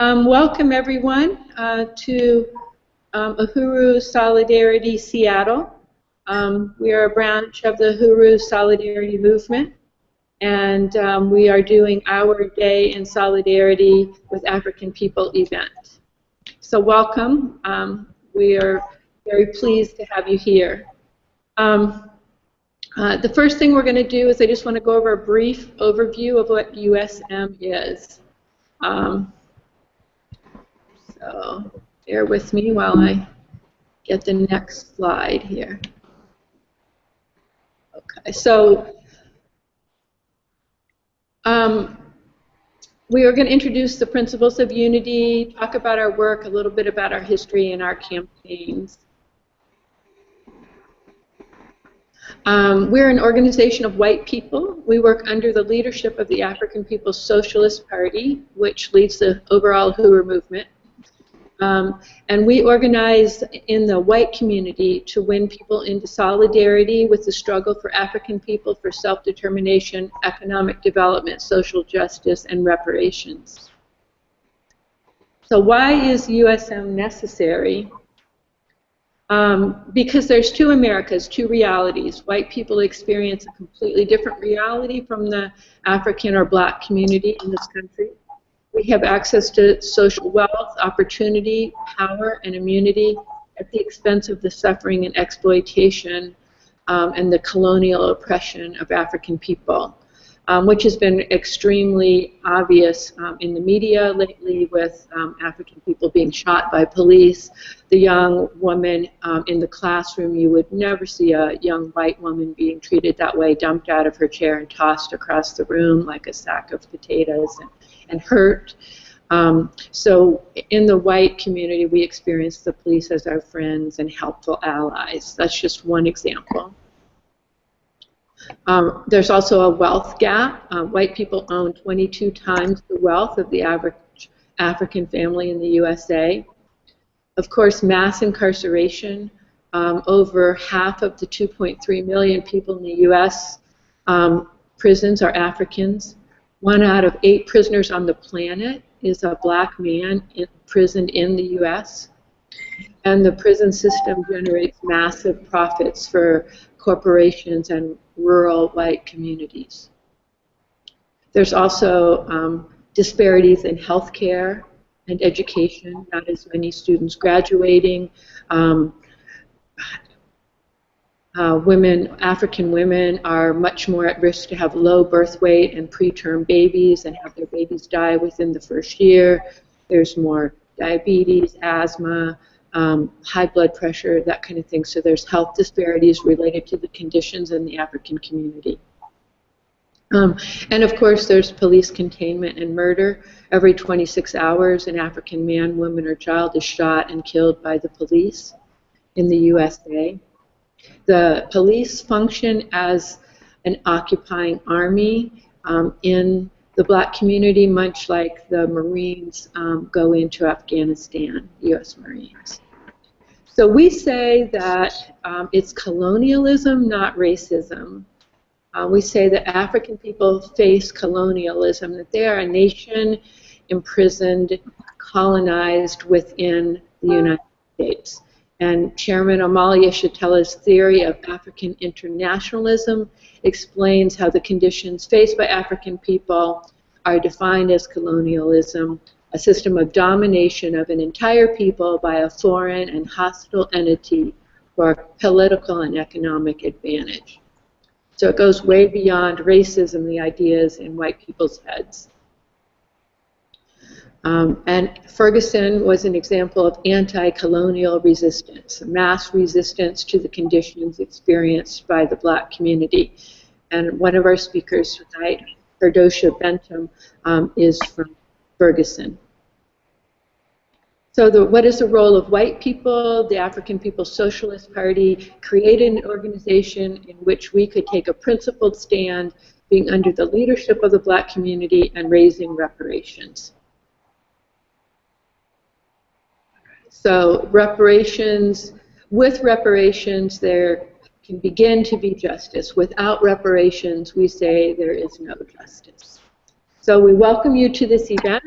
Welcome everyone to Uhuru Solidarity Seattle. We are a branch of the Uhuru Solidarity Movement, and we are doing our Day in Solidarity with African People event. So welcome. We are very pleased to have you here. The first thing we're going to do is I just want to go over a brief overview of what USM is. So bear with me while I get the next slide here. Okay, so we are going to introduce the principles of unity, talk about our work, a little bit about our history and our campaigns. We're an organization of white people. We work under the leadership of the African People's Socialist Party, which leads the overall Uhuru movement. And we organize in the white community to win people into solidarity with the struggle for African people for self-determination, economic development, social justice, and reparations. So why is USM necessary? Because there's two Americas, two realities. White people experience a completely different reality from the African or black community in this country. We have access to social wealth, opportunity, power, and immunity at the expense of the suffering and exploitation and the colonial oppression of African people, which has been extremely obvious in the media lately with African people being shot by police. The young woman in the classroom, you would never see a young white woman being treated that way, dumped out of her chair and tossed across the room like a sack of potatoes and hurt. So in the white community, we experience the police as our friends and helpful allies. That's just one example. There's also a wealth gap. White people own 22 times the wealth of the average African family in the USA. Of course, mass incarceration. Over half of the 2.3 million people in the US prisons are Africans. 1 out of 8 prisoners on the planet is a black man imprisoned in the US. And the prison system generates massive profits for corporations and rural white communities. There's also disparities in healthcare and education, not as many students graduating. African women are much more at risk to have low birth weight and preterm babies and have their babies die within the first year. There's more diabetes, asthma, high blood pressure, that kind of thing. So there's health disparities related to the conditions in the African community. And of course, there's police containment and murder. Every 26 hours, an African man, woman, or child is shot and killed by the police in the USA. The police function as an occupying army in the black community, much like the Marines go into Afghanistan, U.S. Marines. So we say that it's colonialism, not racism. We say that African people face colonialism, that they are a nation imprisoned, colonized within the United States. And Chairman Amalia Shatela's theory of African internationalism explains how the conditions faced by African people are defined as colonialism, a system of domination of an entire people by a foreign and hostile entity for political and economic advantage. So it goes way beyond racism, the ideas in white people's heads. And Ferguson was an example of anti-colonial resistance, mass resistance to the conditions experienced by the black community. And one of our speakers tonight, Herdosia Bentum, is from Ferguson. So what is the role of white people? The African People's Socialist Party created an organization in which we could take a principled stand, being under the leadership of the black community and raising reparations. So reparations, with reparations, there can begin to be justice. Without reparations, we say there is no justice. So we welcome you to this event.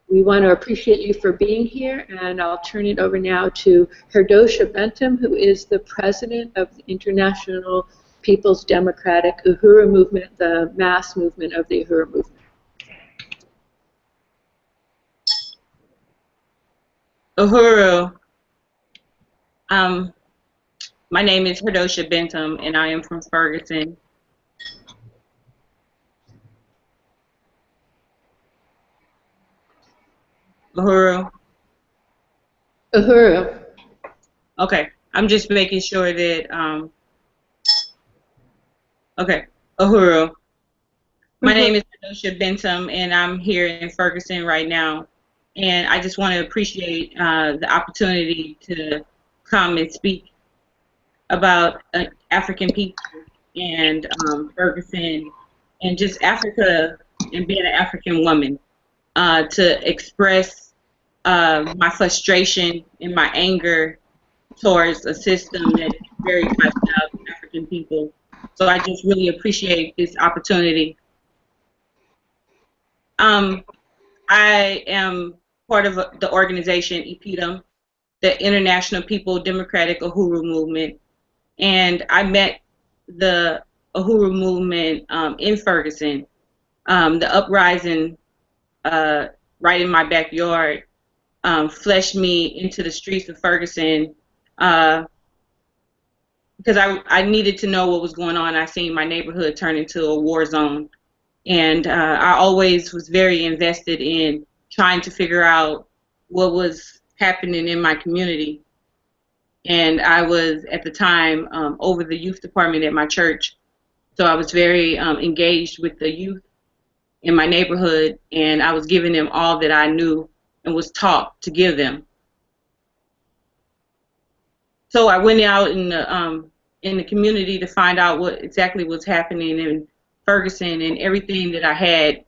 we want to appreciate you for being here, and I'll turn it over now to Herdosia Bentum, who is the president of the International People's Democratic Uhuru Movement, the mass movement of the Uhuru movement. Uhuru, my name is Herdosia Bentum, and I am from Ferguson. Uhuru. Uhuru. Okay, I'm just making sure that, okay, Uhuru. My name is Herdosia Bentum, and I'm here in Ferguson right now. And I just want to appreciate the opportunity to come and speak about African people and Ferguson and just Africa and being an African woman, to express my frustration and my anger towards a system that is very hostile to African people. So I just really appreciate this opportunity. I am part of the organization EPDM, the International People Democratic Uhuru Movement, and I met the Uhuru Movement in Ferguson. The uprising right in my backyard fleshed me into the streets of Ferguson because I needed to know what was going on. I seen my neighborhood turn into a war zone. And I always was very invested in trying to figure out what was happening in my community. And I was, at the time, over the youth department at my church. So I was very engaged with the youth in my neighborhood, and I was giving them all that I knew and was taught to give them. So I went out in the community to find out what exactly was happening in Ferguson, and everything that I had it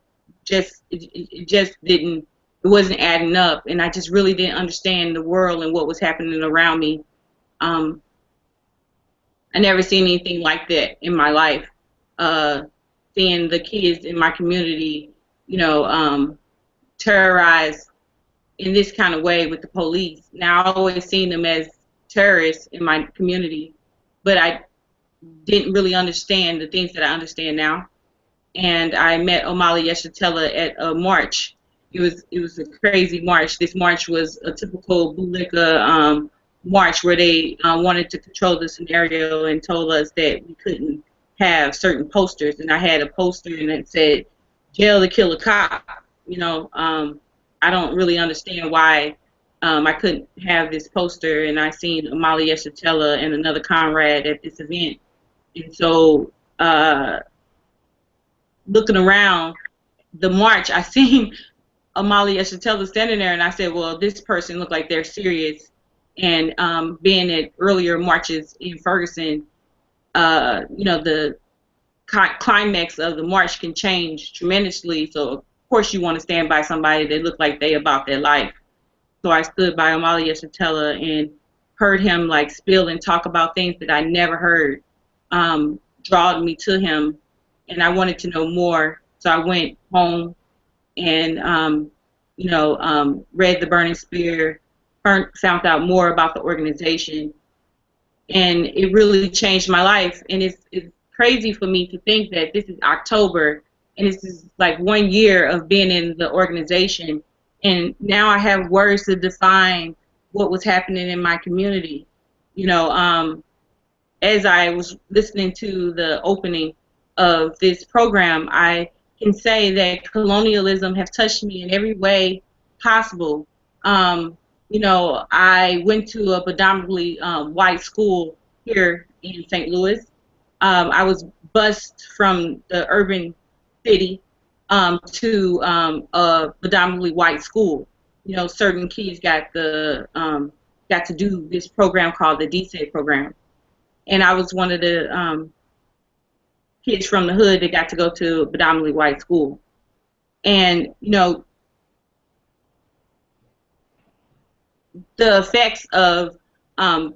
just didn't, it wasn't adding up, and I just really didn't understand the world and what was happening around me. I never seen anything like that in my life. Seeing the kids in my community, terrorized in this kind of way with the police. Now I always seen them as terrorists in my community, but I didn't really understand the things that I understand now. And I met Omali Yeshitela at a march. It was a crazy march. This march was a typical Bulika march where they wanted to control the scenario and told us that we couldn't have certain posters. And I had a poster and it said, "Jail to kill a cop." I don't really understand why I couldn't have this poster. And I seen Omali Yeshitela and another comrade at this event. And so looking around the march, I seen Omali Yeshitela standing there, and I said, well, this person looked like they're serious. And being at earlier marches in Ferguson, the climax of the march can change tremendously. So, of course, you want to stand by somebody that look like they about their life. So I stood by Omali Yeshitela and heard him spill and talk about things that I never heard, drawed me to him, and I wanted to know more. So I went home and read The Burning Spear, found out more about the organization, and it really changed my life. And it's crazy for me to think that this is October, and this is 1 year of being in the organization, and now I have words to define what was happening in my community. As I was listening to the opening of this program, I can say that colonialism has touched me in every way possible. I went to a predominantly white school here in St. Louis. I was bused from the urban city to a predominantly white school. Certain kids got to do this program called the DSED program, and I was one of the kids from the hood that got to go to a predominantly white school. And the effects of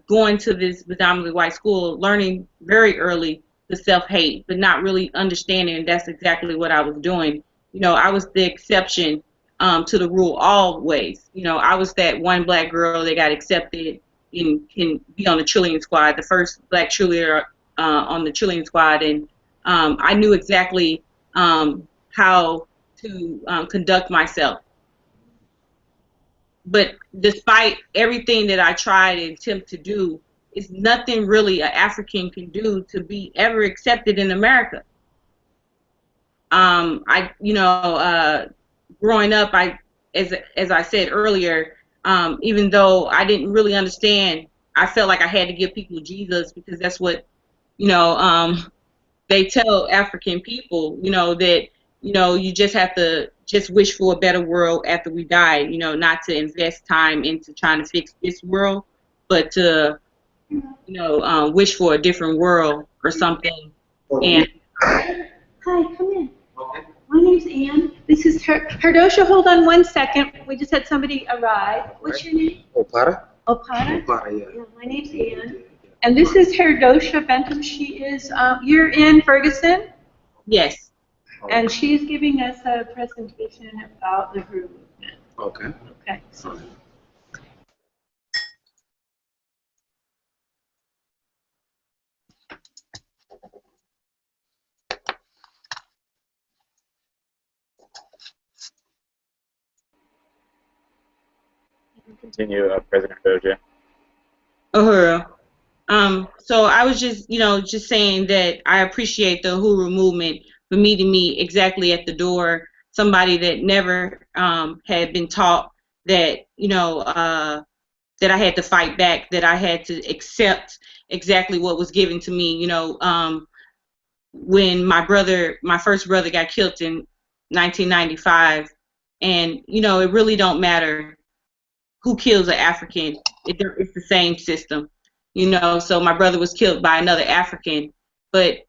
going to this predominantly white school, learning very early the self-hate, but not really understanding that's exactly what I was doing. I was the exception to the rule always. You know, I was that one black girl that got accepted and can be on the cheerleading squad, the first black cheerleader on the cheerleading squad, and I knew exactly how to conduct myself. But despite everything that I tried and attempt to do, it's nothing really an African can do to be ever accepted in America. Growing up, as I said earlier, even though I didn't really understand, I felt like I had to give people Jesus because that's what, you know, they tell African people, that, you just have to just wish for a better world after we die, not to invest time into trying to fix this world, but to, wish for a different world or something. And Hi, come in. My name's Ann. This is Herdosia. Hold on one second. We just had somebody arrive. What's your name? Opara? Opara? Opara, yeah. Yeah, my name's Ann. And this is Herdosia Bentum. She is, you're in Ferguson? yes. And she's giving us a presentation about the Uhuru movement. Okay. Okay. So. Continue, President Doja. Uhuru. So I was just saying that I appreciate the Uhuru movement for meeting me exactly at the door. Somebody that never had been taught that, that I had to fight back, that I had to accept exactly what was given to me. When my first brother got killed in 1995, and it really don't matter who kills an African. It's the same system, So my brother was killed by another African, but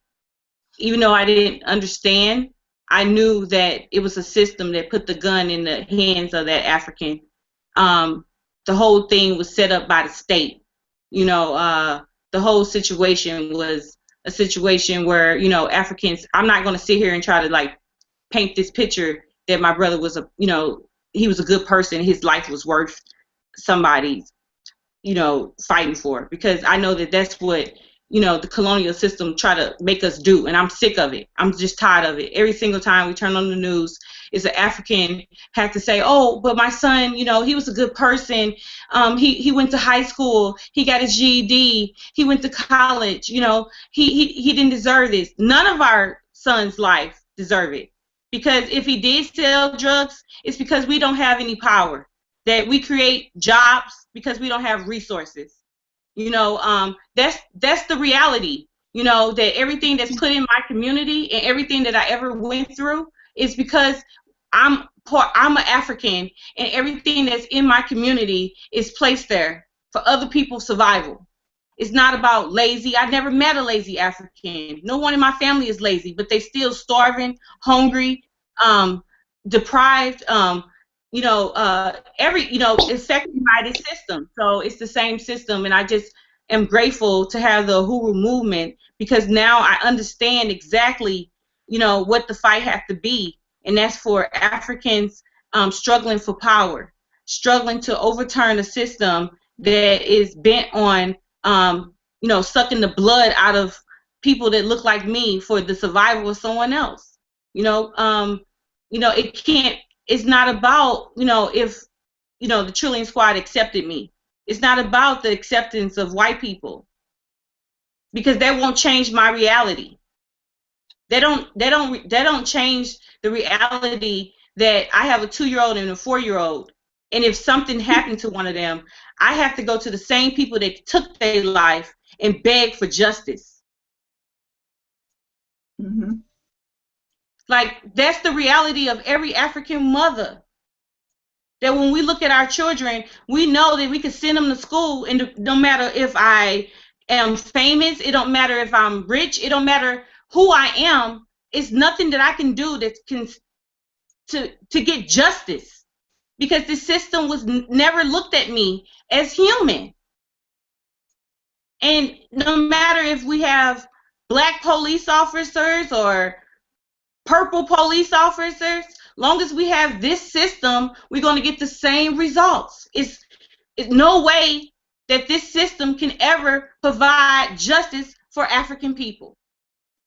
even though I didn't understand, I knew that it was a system that put the gun in the hands of that African. The whole thing was set up by the state. The whole situation was a situation where Africans. I'm not going to sit here and try to like paint this picture that my brother was he was a good person. His life was worth somebody's fighting for, because I know that that's what the colonial system try to make us do, and I'm sick of it. I'm just tired of it. Every single time we turn on the news, is an African have to say, oh, but my son, he was a good person. He went to high school, he got his GED, he went to college, he didn't deserve this. None of our son's life deserve it, because if he did sell drugs, it's because we don't have any power, that we create jobs because we don't have resources. That's the reality. That everything that's put in my community and everything that I ever went through is because I'm an African, and everything that's in my community is placed there for other people's survival. It's not about lazy. I never met a lazy African. No one in my family is lazy, but they still starving, hungry, deprived, affected by this system. So it's the same system, and I just am grateful to have the Uhuru movement, because now I understand exactly, what the fight has to be, and that's for Africans struggling for power, struggling to overturn a system that is bent on, sucking the blood out of people that look like me for the survival of someone else. It can't. It's not about, if, the Trillion Squad accepted me. It's not about the acceptance of white people, because that won't change my reality. They don't change the reality that I have a 2-year-old and a 4-year-old, and if something happened to one of them, I have to go to the same people that took their life and beg for justice. Mm-hmm. Like, that's the reality of every African mother. That when we look at our children, we know that we can send them to school, and no matter if I am famous, it don't matter if I'm rich, it don't matter who I am, it's nothing that I can do that can to get justice, because the system was never looked at me as human. And no matter if we have black police officers or purple police officers, Long as we have this system, we're going to get the same results. It's no way that this system can ever provide justice for African people.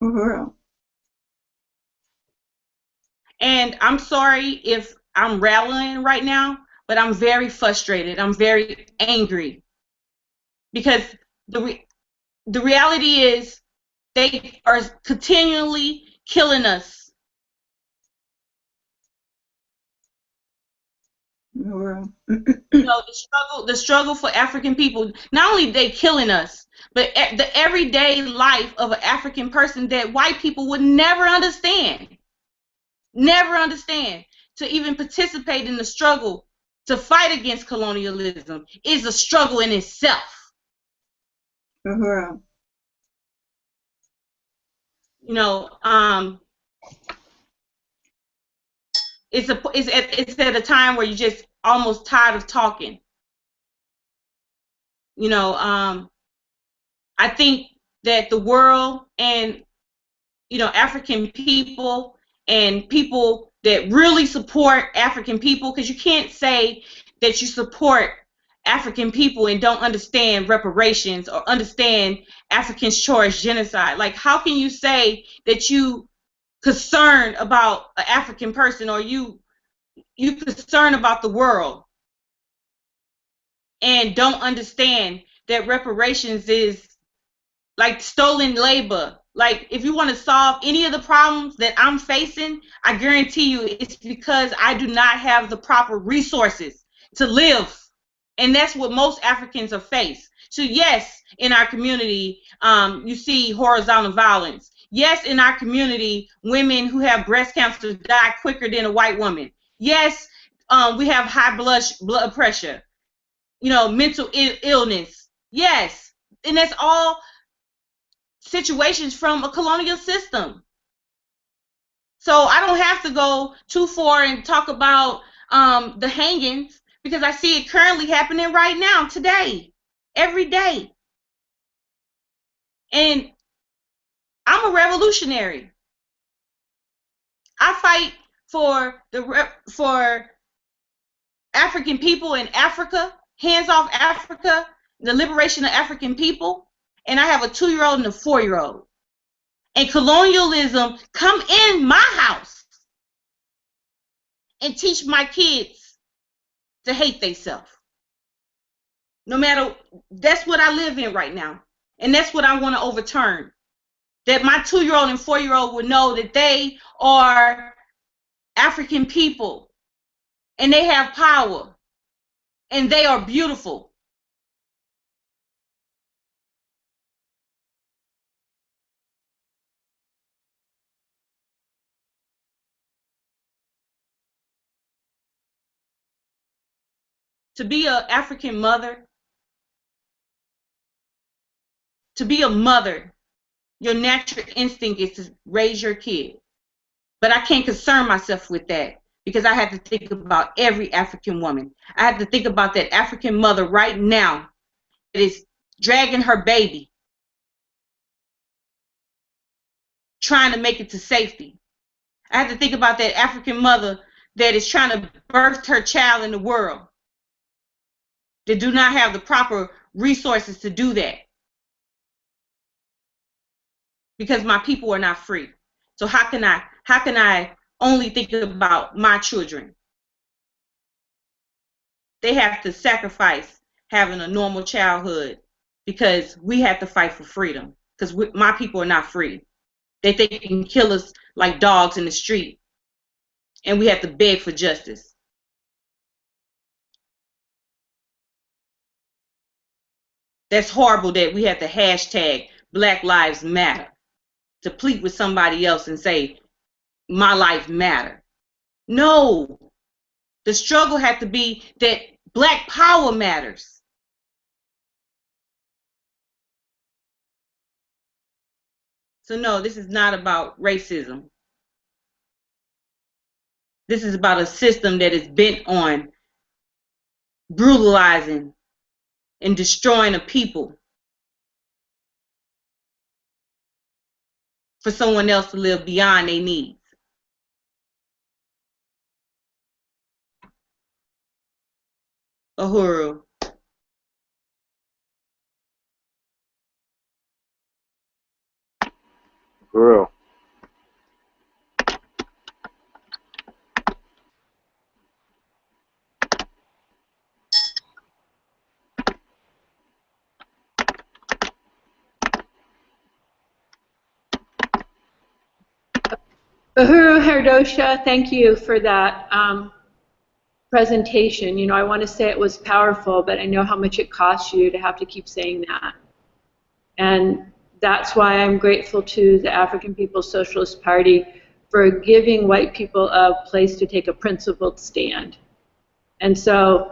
Uhuru. And I'm sorry if I'm rallying right now, but I'm very frustrated. I'm very angry because the reality is they are continually killing us. Uhuru. The struggle for African people. Not only they killing us, but the everyday life of an African person that white people would never understand. Never understand. To even participate in the struggle to fight against colonialism is a struggle in itself. Uhuru. It's at a time where you're just almost tired of talking. I think that the world and African people and people that really support African people, because you can't say that you support African people and don't understand reparations or understand Africans towards genocide. Like, how can you say that you concerned about an African person or you concerned about the world and don't understand that reparations is like stolen labor? Like, if you want to solve any of the problems that I'm facing, I guarantee you it's because I do not have the proper resources to live. And that's what most Africans are faced. So yes, in our community, you see horizontal violence. Yes, in our community, women who have breast cancer die quicker than a white woman. Yes, we have high blood pressure, mental illness. Yes, and that's all situations from a colonial system. So I don't have to go too far and talk about the hangings, because I see it currently happening right now, today, every day. And I'm a revolutionary. I fight for African people in Africa, hands off Africa, the liberation of African people. And I have a 2-year-old and a 4-year-old. And colonialism come in my house and teach my kids to hate themselves. No matter, that's what I live in right now. And that's what I want to overturn. That my 2-year-old and 4-year-old would know that they are African people and they have power and they are beautiful. To be an African mother, to be a mother, your natural instinct is to raise your kid. But I can't concern myself with that because I have to think about every African woman. I have to think about that African mother right now that is dragging her baby, trying to make it to safety. I have to think about that African mother that is trying to birth her child in the world, that do not have the proper resources to do that, because my people are not free. So how can I only think about my children? They have to sacrifice having a normal childhood because we have to fight for freedom, because my people are not free. They think they can kill us like dogs in the street, and we have to beg for justice. That's horrible that we have to hashtag Black Lives Matter to plead with somebody else and say, my life matter. No, the struggle had to be that Black power matters. So no, this is not about racism. This is about a system that is bent on brutalizing and destroying a people for someone else to live beyond their needs. Uhuru. Uhuru. Uhuru, Herdosia, thank you for that presentation. You know, I want to say it was powerful, but I know how much it costs you to have to keep saying that. And that's why I'm grateful to the African People's Socialist Party for giving white people a place to take a principled stand. And so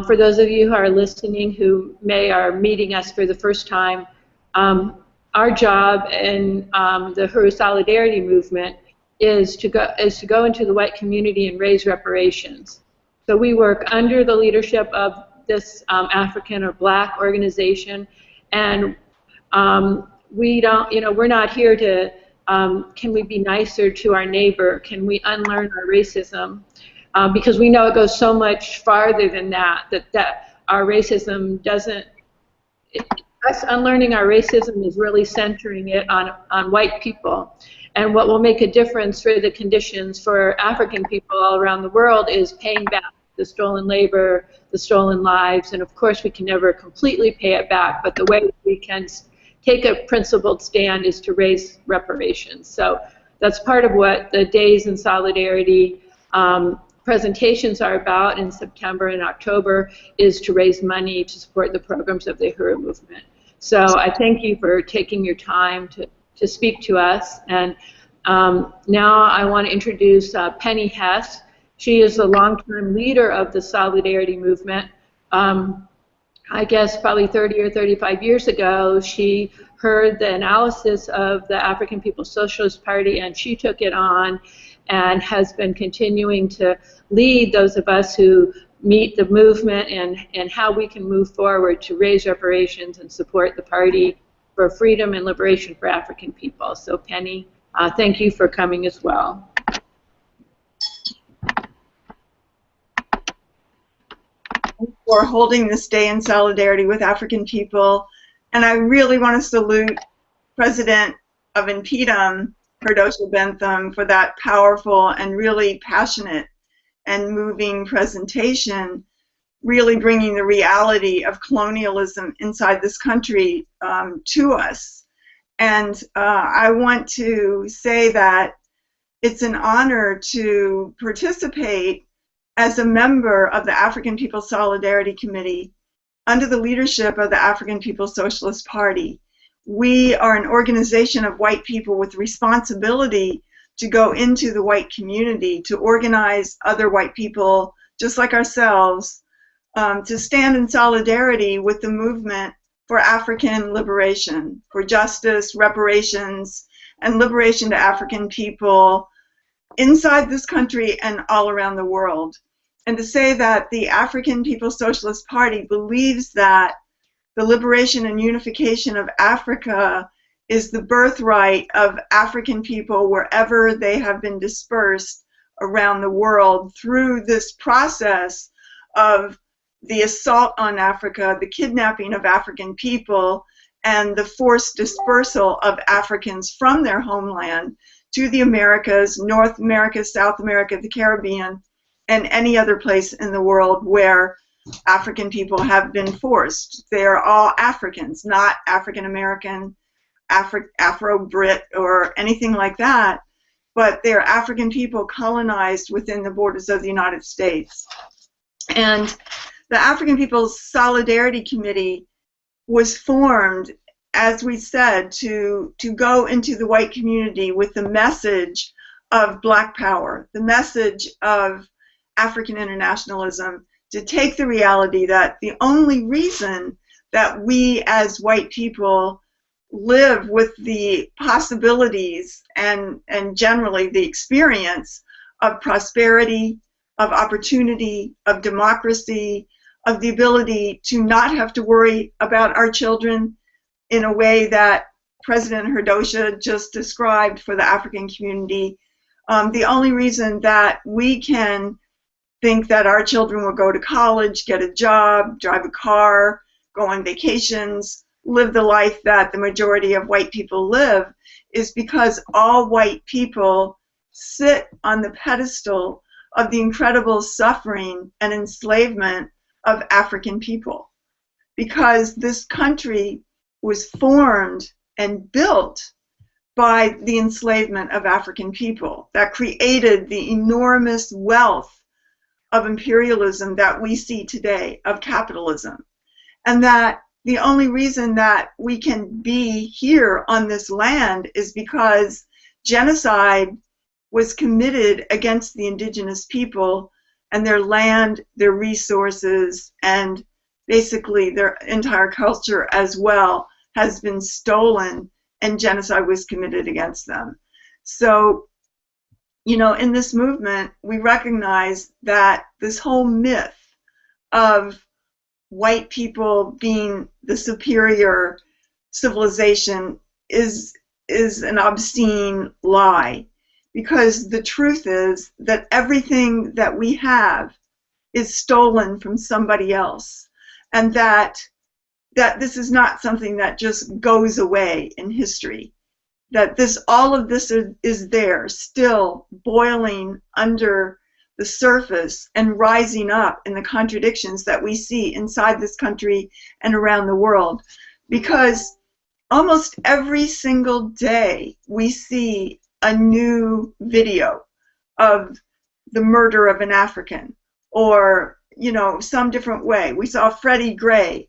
for those of you who are listening who are meeting us for the first time, our job in the Uhuru Solidarity Movement is to go into the white community and raise reparations. So we work under the leadership of this African or Black organization, and we don't, you know, we're not here to, can we be nicer to our neighbor? Can we unlearn our racism? Because we know it goes so much farther than that, that our racism doesn't, us unlearning our racism is really centering it on white people. And what will make a difference for the conditions for African people all around the world is paying back the stolen labor, the stolen lives, and of course we can never completely pay it back, but the way we can take a principled stand is to raise reparations. So that's part of what the Days in Solidarity presentations are about in September and October, is to raise money to support the programs of the Uhuru movement. So I thank you for taking your time to speak to us. And now I want to introduce Penny Hess. She is the long-term leader of the Solidarity movement. I guess probably 30 or 35 years ago, she heard the analysis of the African People's Socialist Party, and she took it on and has been continuing to lead those of us who meet the movement and how we can move forward to raise reparations and support the party for freedom and liberation for African people. So Penny, thank you for coming as well. For holding this day in solidarity with African people. And I really want to salute President of Bentum, Herdosia Bentum, for that powerful and really passionate and moving presentation, really bringing the reality of colonialism inside this country to us. And I want to say that it's an honor to participate as a member of the African People's Solidarity Committee under the leadership of the African People's Socialist Party. We are an organization of white people with responsibility to go into the white community, to organize other white people just like ourselves, to stand in solidarity with the movement for African liberation, for justice, reparations, and liberation to African people inside this country and all around the world. And to say that the African People's Socialist Party believes that the liberation and unification of Africa is the birthright of African people wherever they have been dispersed around the world through this process of the assault on Africa, the kidnapping of African people, and the forced dispersal of Africans from their homeland to the Americas, North America, South America, the Caribbean, and any other place in the world where African people have been forced. They are all Africans, not African American, Afro-Brit, or anything like that, but they're African people colonized within the borders of the United States. And the African People's Solidarity Committee was formed, as we said, to go into the white community with the message of Black power, the message of African internationalism, to take the reality that the only reason that we as white people live with the possibilities and generally the experience of prosperity, of opportunity, of democracy, of the ability to not have to worry about our children in a way that President Herdosia just described for the African community. The only reason that we can think that our children will go to college, get a job, drive a car, go on vacations, live the life that the majority of white people live, is because all white people sit on the pedestal of the incredible suffering and enslavement of African people. Because this country was formed and built by the enslavement of African people that created the enormous wealth of imperialism that we see today, of capitalism. And that the only reason that we can be here on this land is because genocide was committed against the indigenous people and their land, their resources, and basically their entire culture as well has been stolen, and genocide was committed against them. So, you know, in this movement, we recognize that this whole myth of white people being the superior civilization is an obscene lie, because the truth is that everything that we have is stolen from somebody else, and that this is not something that just goes away in history. That all of this is there, still boiling under the surface and rising up in the contradictions that we see inside this country and around the world. Because almost every single day we see a new video of the murder of an African, or, you know, some different way. We saw Freddie Gray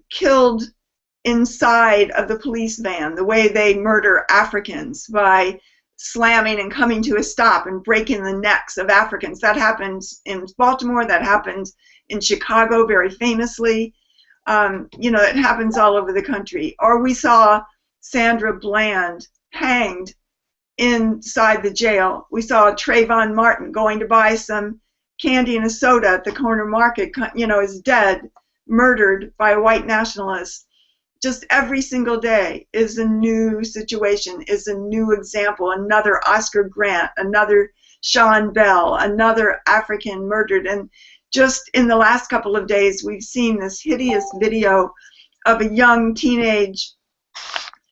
killed inside of the police van, the way they murder Africans by slamming and coming to a stop and breaking the necks of Africans. That happens in Baltimore, that happens in Chicago very famously. You know, it happens all over the country. Or we saw Sandra Bland hanged inside the jail. We saw Trayvon Martin going to buy some candy and a soda at the corner market, you know, is dead, murdered by a white nationalist. Just every single day is a new situation, is a new example, another Oscar Grant, another Sean Bell, another African murdered. And just in the last couple of days, we've seen this hideous video of a young teenage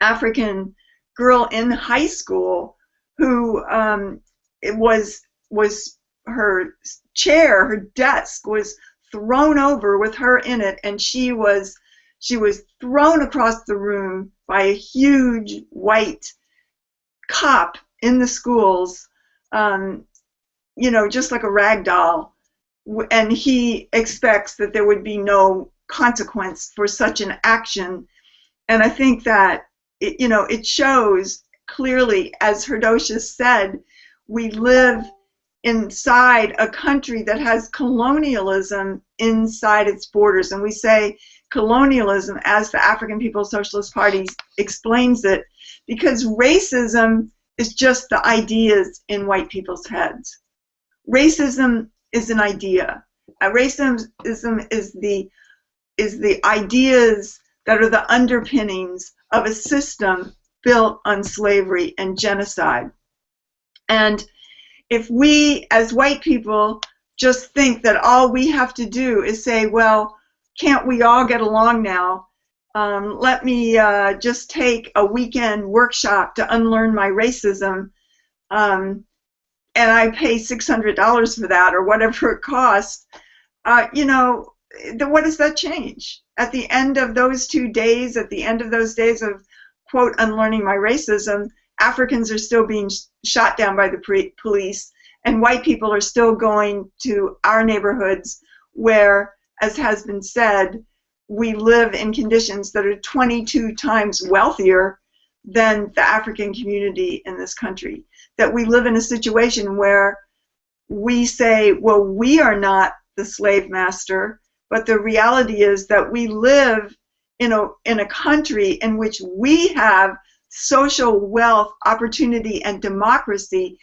African girl in high school who it was her chair, her desk was thrown over with her in it, and she was thrown across the room by a huge white cop in the schools, you know, just like a rag doll. And he expects that there would be no consequence for such an action. And I think that, you know, it shows clearly, as Herdosia said, we live inside a country that has colonialism inside its borders. And we say colonialism, as the African People's Socialist Party explains it, because racism is just the ideas in white people's heads. Racism is an idea. Racism is the ideas that are the underpinnings of a system built on slavery and genocide. And if we, as white people, just think that all we have to do is say, well, can't we all get along now? Let me just take a weekend workshop to unlearn my racism, and I pay $600 for that, or whatever it costs. You know, what does that change? At the end of those 2 days, at the end of those days of, quote, unlearning my racism, Africans are still being shot down by the police, and white people are still going to our neighborhoods where, as has been said, we live in conditions that are 22 times wealthier than the African community in this country. That we live in a situation where we say, well, we are not the slave master, but the reality is that we live in a country in which we have social wealth, opportunity, and democracy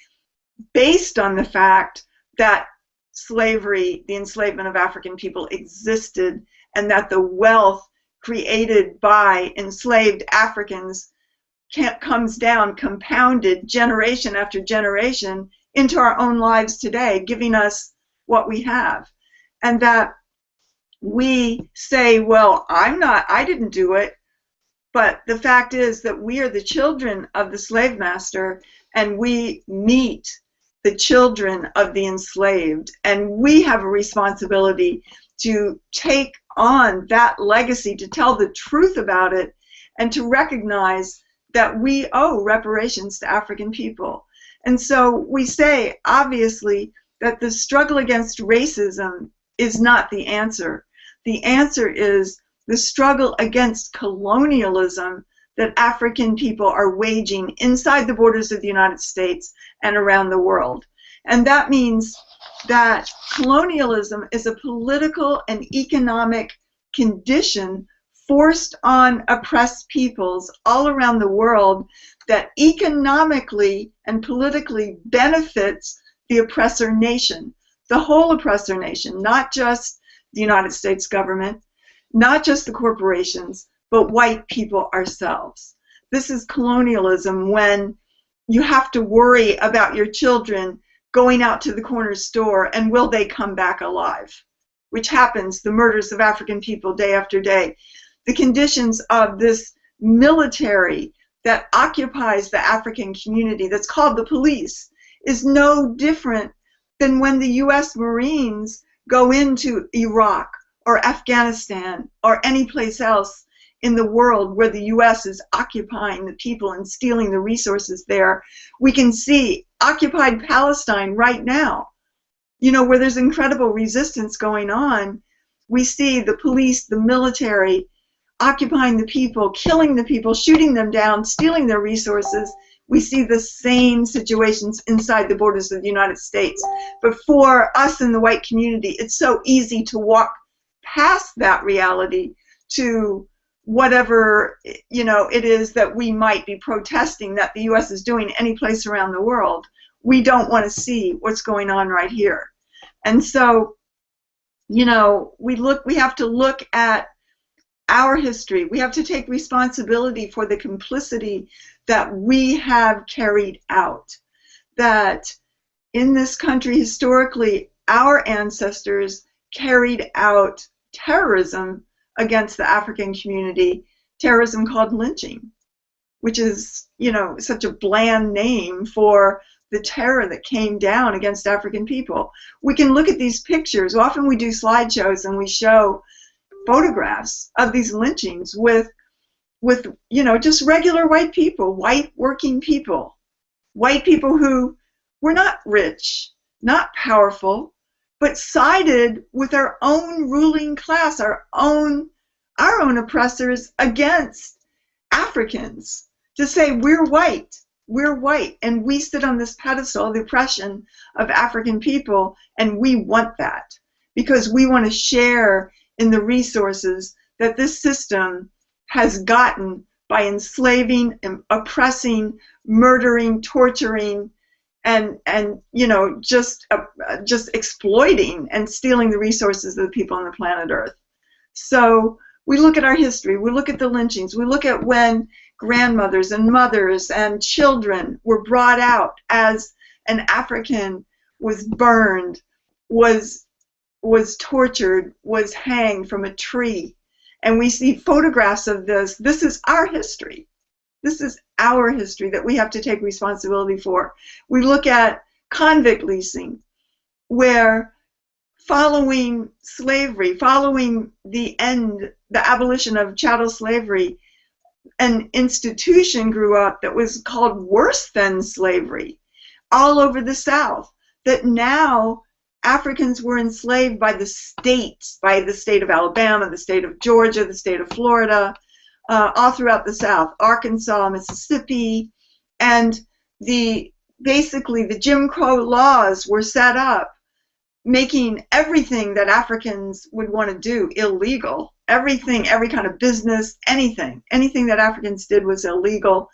based on the fact that slavery, the enslavement of African people, existed, and that the wealth created by enslaved Africans comes down, compounded generation after generation into our own lives today, giving us what we have. And that we say, well, I didn't do it. But the fact is that we are the children of the slave master, and we meet the children of the enslaved. And we have a responsibility to take on that legacy, to tell the truth about it, and to recognize that we owe reparations to African people. And so we say, obviously, that the struggle against racism is not the answer. The answer is the struggle against colonialism that African people are waging inside the borders of the United States and around the world. And that means that colonialism is a political and economic condition forced on oppressed peoples all around the world that economically and politically benefits the oppressor nation, the whole oppressor nation, not just the United States government, not just the corporations, but white people ourselves. This is colonialism, when you have to worry about your children going out to the corner store and will they come back alive, which happens, the murders of African people day after day. The conditions of this military that occupies the African community, that's called the police, is no different than when the US Marines go into Iraq or Afghanistan or any place else in the world where the US is occupying the people and stealing the resources there. We can see occupied Palestine right now, where there's incredible resistance going on. We see the police, the military, occupying the people, killing the people, shooting them down, stealing their resources. We see the same situations inside the borders of the United States. But for us in the white community, it's so easy to walk past that reality to whatever it is that we might be protesting that the US is doing any place around the world. We don't want to see what's going on right here. And so, we have to look at our history. We have to take responsibility for the complicity that we have carried out. That in this country, historically, our ancestors carried out terrorism against the African community, terrorism called lynching, which is, such a bland name for the terror that came down against African people. We can look at these pictures. Often we do slideshows and we show photographs of these lynchings with just regular white people, white working people, white people who were not rich, not powerful, but sided with our own ruling class, our own oppressors against Africans, to say we're white, and we sit on this pedestal of the oppression of African people, and we want that because we want to share in the resources that this system has gotten by enslaving, oppressing, murdering, torturing, and just exploiting and stealing the resources of the people on the planet Earth. So we look at our history, we look at the lynchings, we look at when grandmothers and mothers and children were brought out as an African was burned, was tortured, was hanged from a tree. And we see photographs of this. This is our history. This is our history that we have to take responsibility for. We look at convict leasing, where following slavery, following the abolition of chattel slavery, an institution grew up that was called worse than slavery all over the South, that now Africans were enslaved by the states, by the state of Alabama, the state of Georgia, the state of Florida, all throughout the South, Arkansas, Mississippi, and basically the Jim Crow laws were set up, making everything that Africans would want to do illegal. Everything, every kind of business, anything that Africans did was illegal,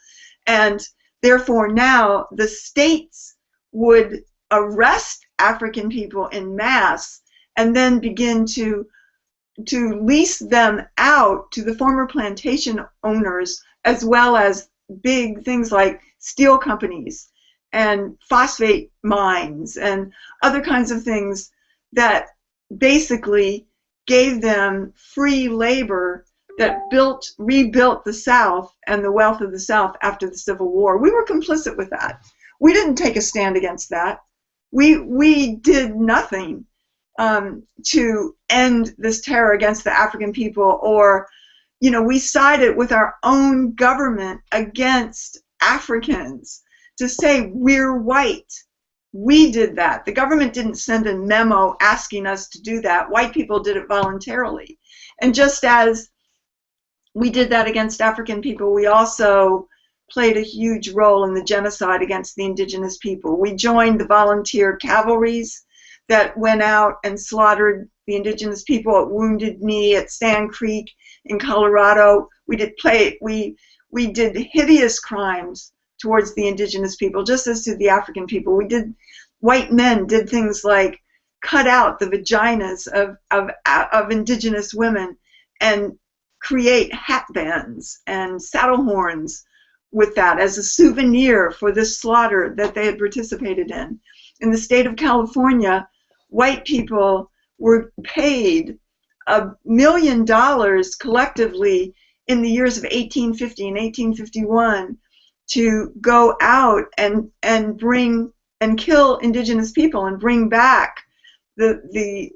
and therefore now the states would arrest African people in mass and then begin to lease them out to the former plantation owners, as well as big things like steel companies and phosphate mines and other kinds of things that basically gave them free labor that rebuilt the South and the wealth of the South after the Civil War. We were complicit with that. We didn't take a stand against that. We did nothing to end this terror against the African people, or, you know, we sided with our own government against Africans to say we're white. We did that. The government didn't send a memo asking us to do that. White people did it voluntarily. And just as we did that against African people, we also played a huge role in the genocide against the indigenous people. We joined the volunteer cavalries that went out and slaughtered the indigenous people at Wounded Knee, at Sand Creek in Colorado. We did hideous crimes towards the indigenous people, just as did the African people. White men did things like cut out the vaginas of indigenous women and create hat bands and saddle horns with that as a souvenir for this slaughter that they had participated in. In the state of California, white people were paid $1 million collectively in the years of 1850 and 1851 to go out and bring and kill indigenous people and bring back the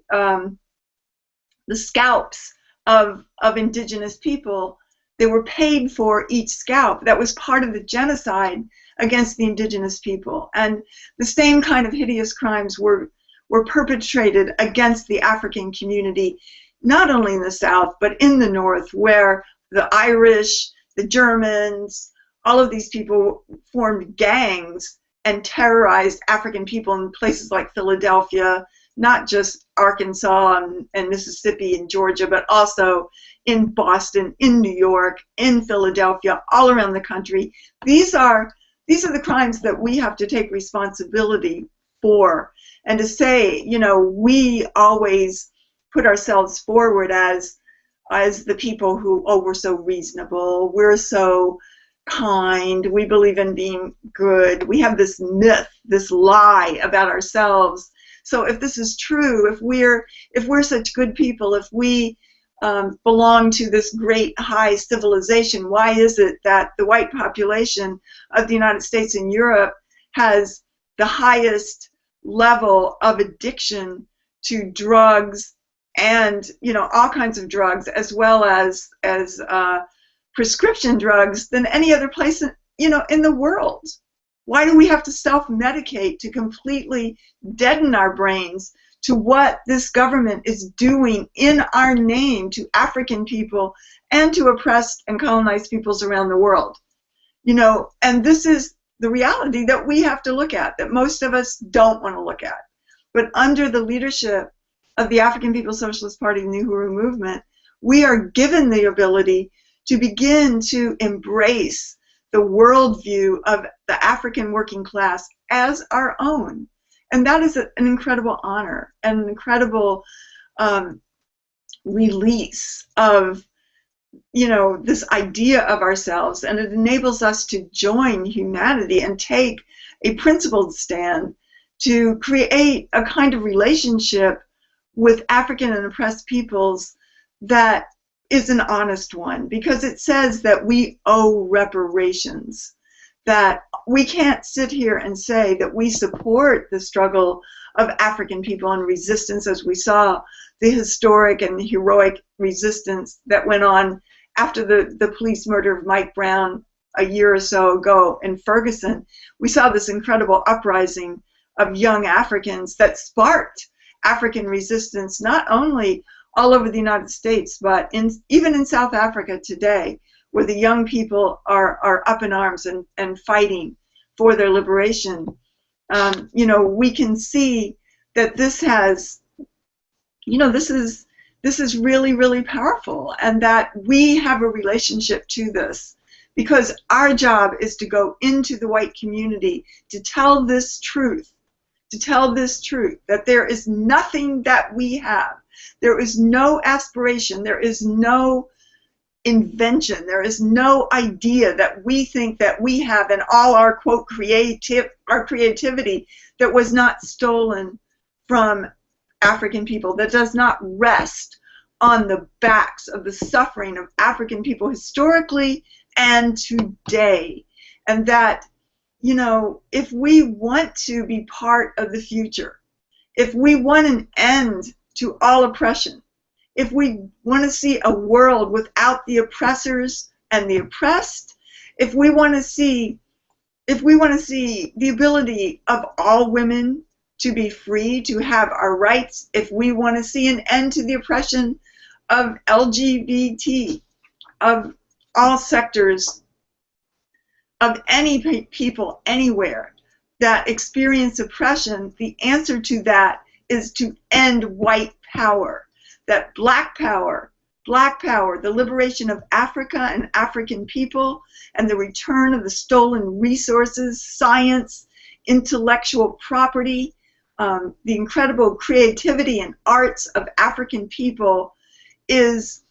scalps of indigenous people. They were paid for each scalp. That was part of the genocide against the indigenous people. And the same kind of hideous crimes were perpetrated against the African community, not only in the South, but in the North, where the Irish, the Germans, all of these people formed gangs and terrorized African people in places like Philadelphia, not just Arkansas and Mississippi and Georgia, but also in Boston, in New York, in Philadelphia, all around the country. These are the crimes that we have to take responsibility for. And to say, you know, we always put ourselves forward as the people who, oh, we're so reasonable, we're so kind, we believe in being good. We have this myth, this lie about ourselves. So if this is true, if we're such good people, if we belong to this great high civilization, why is it that the white population of the United States and Europe has the highest level of addiction to drugs and, you know, all kinds of drugs, as well as prescription drugs, than any other place, you know, in the world? Why do we have to self-medicate to completely deaden our brains to what this government is doing in our name to African people and to oppressed and colonized peoples around the world? You know, and this is the reality that we have to look at, that most of us don't want to look at. But under the leadership of the African People's Socialist Party and the Uhuru movement, we are given the ability to begin to embrace the worldview of the African working class as our own. And that is an incredible honor and an incredible release of, you know, this idea of ourselves. And it enables us to join humanity and take a principled stand to create a kind of relationship with African and oppressed peoples that is an honest one, because it says that we owe reparations, that we can't sit here and say that we support the struggle of African people and resistance, as we saw the historic and heroic resistance that went on after the police murder of Mike Brown a year or so ago in Ferguson. We saw this incredible uprising of young Africans that sparked African resistance, not only all over the United States, but even in South Africa today, where the young people are up in arms and fighting for their liberation. You know, we can see that this has, you know, this is really, really powerful, and that we have a relationship to this, because our job is to go into the white community to tell this truth, that there is nothing that we have. There is no aspiration, there is no invention, there is no idea that we think that we have in all our, quote, creativity that was not stolen from African people, that does not rest on the backs of the suffering of African people historically and today. And that, you know, if we want to be part of the future, if we want an end to all oppression, if we want to see a world without the oppressors and the oppressed, if we want to see the ability of all women to be free, to have our rights, if we want to see an end to the oppression of LGBT, of all sectors, of any people anywhere that experience oppression, the answer to that is to end white power. That black power, the liberation of Africa and African people, and the return of the stolen resources, science, intellectual property, the incredible creativity and arts of African people is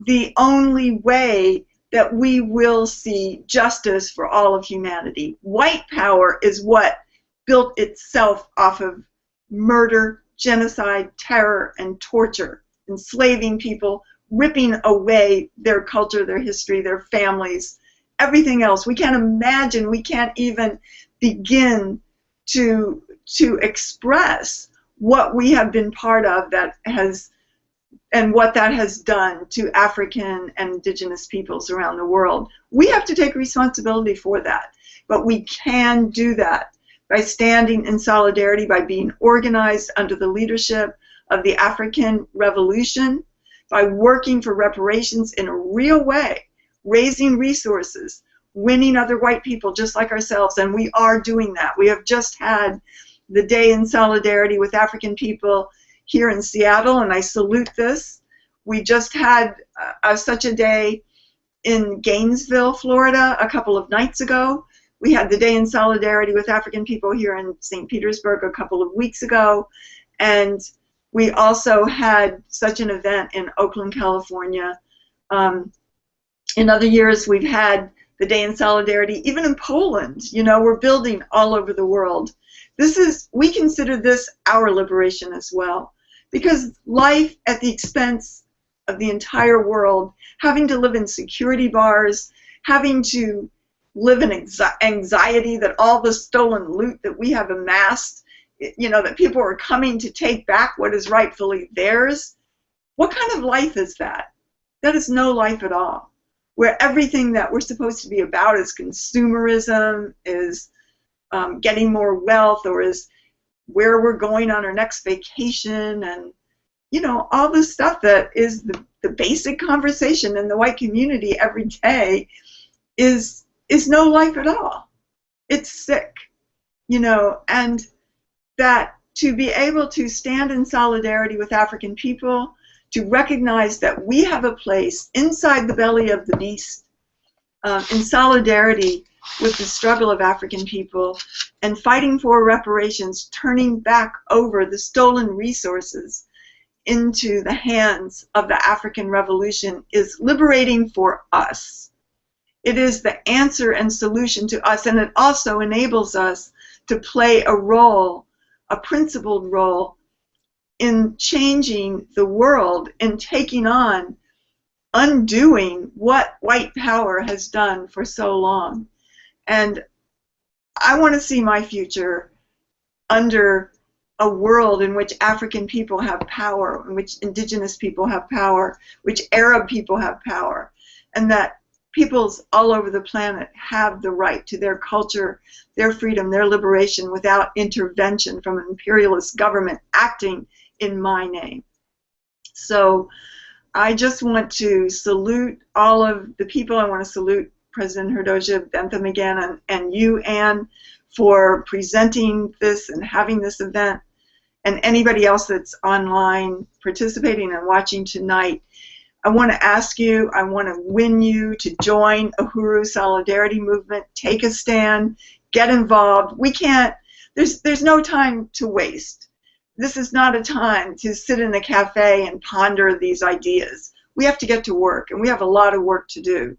the only way that we will see justice for all of humanity. White power is what built itself off of murder, genocide, terror, and torture, enslaving people, ripping away their culture, their history, their families, everything else. We can't imagine, we can't even begin to express what we have been part of that has, and what that has done to African and indigenous peoples around the world. We have to take responsibility for that, but we can do that by standing in solidarity, by being organized under the leadership of the African Revolution, by working for reparations in a real way, raising resources, winning other white people just like ourselves, and we are doing that. We have just had the Day in Solidarity with African People here in Seattle, and I salute this. We just had such a day in Gainesville, Florida, a couple of nights ago. We had the Day in Solidarity with African People here in St. Petersburg a couple of weeks ago, and we also had such an event in Oakland, California. In other years, we've had the Day in Solidarity, even in Poland. You know, we're building all over the world. We consider this our liberation as well, because life at the expense of the entire world, having to live in security bars, having to live in anxiety that all the stolen loot that we have amassed, you know, that people are coming to take back what is rightfully theirs. What kind of life is that? That is no life at all, where everything that we're supposed to be about is consumerism, is getting more wealth, or is where we're going on our next vacation, and you know, all this stuff that is the basic conversation in the white community every day is no life at all. It's sick, you know, and that to be able to stand in solidarity with African people, to recognize that we have a place inside the belly of the beast, in solidarity with the struggle of African people, and fighting for reparations, turning back over the stolen resources into the hands of the African Revolution, is liberating for us. It is the answer and solution to us, and it also enables us to play a role, a principled role, in changing the world, in taking on, undoing what white power has done for so long. And I want to see my future under a world in which African people have power, in which indigenous people have power, which Arab people have power, and that peoples all over the planet have the right to their culture, their freedom, their liberation without intervention from an imperialist government acting in my name. So I just want to salute all of the people. I want to salute President Herdosia Bentum again, and you, Anne, for presenting this and having this event, and anybody else that's online participating and watching tonight. I want to ask you, I want to win you to join Uhuru Solidarity Movement, take a stand, get involved. We can't, there's no time to waste. This is not a time to sit in a cafe and ponder these ideas. We have to get to work, and we have a lot of work to do.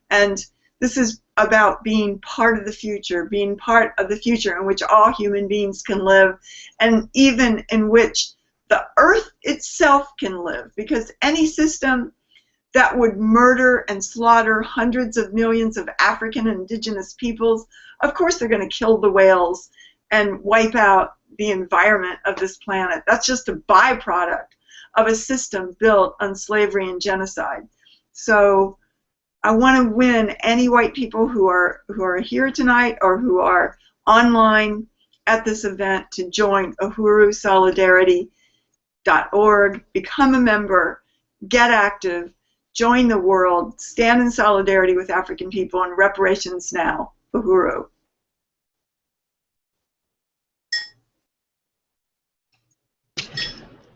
And this is about being part of the future, being part of the future in which all human beings can live, and even in which the earth itself can live, because any system that would murder and slaughter hundreds of millions of African and indigenous peoples, of course they're going to kill the whales and wipe out the environment of this planet. That's just a byproduct of a system built on slavery and genocide. So I want to win any white people who are here tonight or who are online at this event to join uhurusolidarity.org, become a member, get active, join the world, stand in solidarity with African people, and reparations now. Uhuru.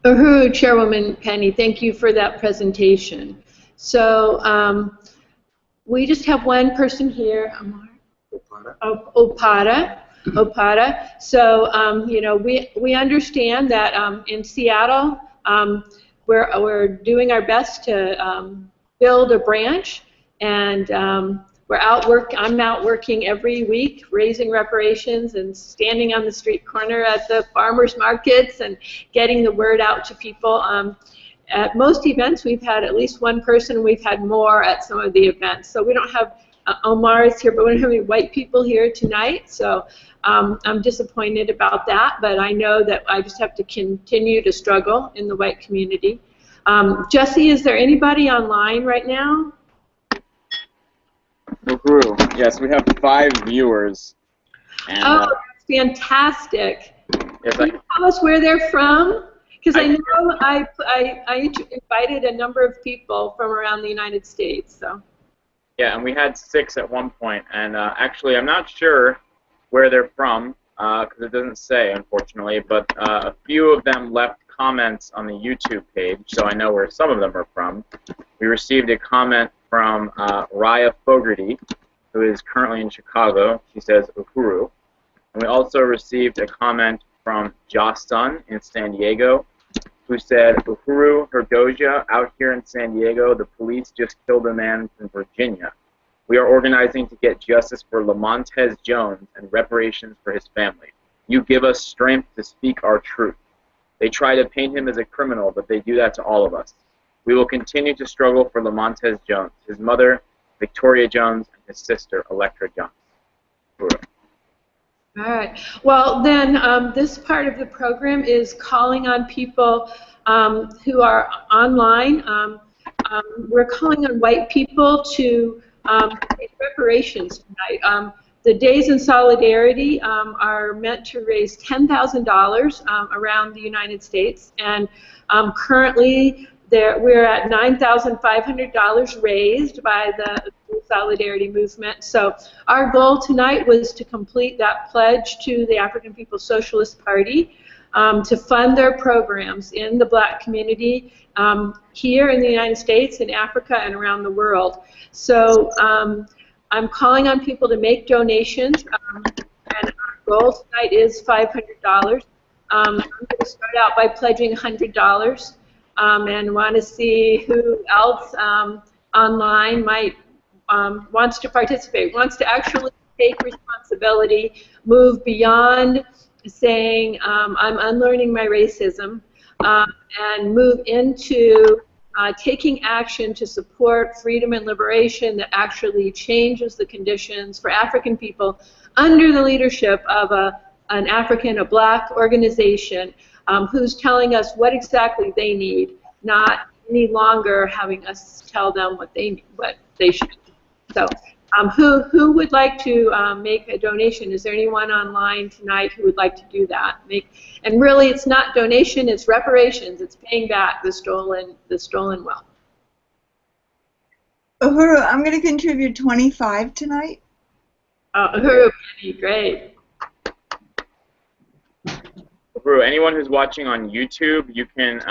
Uhuru, Chairwoman Penny, thank you for that presentation. So we just have one person here, Opada. So you know, we understand that in Seattle we're doing our best to build a branch, and I'm out working every week, raising reparations and standing on the street corner at the farmers markets and getting the word out to people. At most events, we've had at least one person. We've had more at some of the events. So we don't have Omar is here, but we don't have any white people here tonight. So I'm disappointed about that. But I know that I just have to continue to struggle in the white community. Jesse, is there anybody online right now? Uhuru. Yes, we have 5 viewers. And, that's fantastic. Yes, Can you tell us where they're from? Because I know I invited a number of people from around the United States. So. Yeah, and we had 6 at one point, and actually I'm not sure where they're from because it doesn't say, unfortunately, but a few of them left comments on the YouTube page, so I know where some of them are from. We received a comment from Raya Fogarty, who is currently in Chicago. She says Uhuru. And we also received a comment from Jocelyn in San Diego, who said, Uhuru, Herdosia, out here in San Diego, the police just killed a man from Virginia. We are organizing to get justice for Lamontez Jones and reparations for his family. You give us strength to speak our truth. They try to paint him as a criminal, but they do that to all of us. We will continue to struggle for Lamontez Jones, his mother, Victoria Jones, and his sister, Electra Jones. Uhuru. All right. Well, then this part of the program is calling on people who are online. We're calling on white people to make reparations tonight. The Days in Solidarity are meant to raise $10,000 around the United States, and currently we're at $9,500 raised by the Solidarity Movement. So our goal tonight was to complete that pledge to the African People's Socialist Party to fund their programs in the black community here in the United States, in Africa, and around the world. So I'm calling on people to make donations, and our goal tonight is $500. I'm going to start out by pledging $100. And want to see who else online might wants to participate, wants to actually take responsibility, move beyond saying I'm unlearning my racism, and move into taking action to support freedom and liberation that actually changes the conditions for African people under the leadership of an African, a black organization who's telling us what exactly they need, not any longer having us tell them what they should do. So, who would like to make a donation? Is there anyone online tonight who would like to do that? And really, it's not donation; it's reparations. It's paying back the stolen wealth. Uhuru, I'm going to contribute 25 tonight. Uhuru, Penny, great. Uhuru, anyone who's watching on YouTube, you can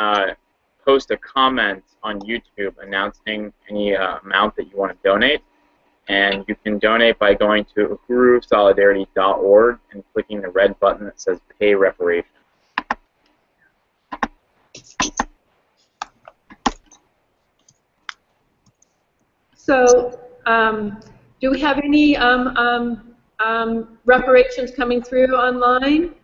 post a comment on YouTube announcing any amount that you want to donate. And you can donate by going to uhurusolidarity.org and clicking the red button that says Pay Reparations. So, do we have any reparations coming through online?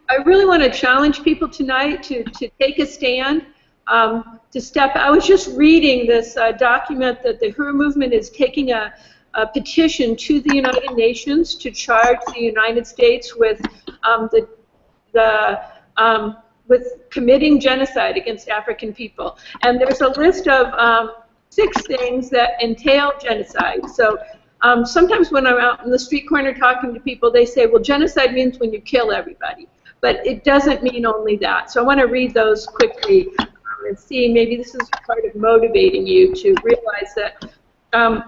I really want to challenge people tonight to take a stand, to step. I was just reading this document that the Uhuru movement is taking a petition to the United Nations to charge the United States with with committing genocide against African people. And there's a list of 6 things that entail genocide. So sometimes when I'm out in the street corner talking to people, they say, well, genocide means when you kill everybody. But it doesn't mean only that. So I want to read those quickly and see, maybe this is part of motivating you to realize that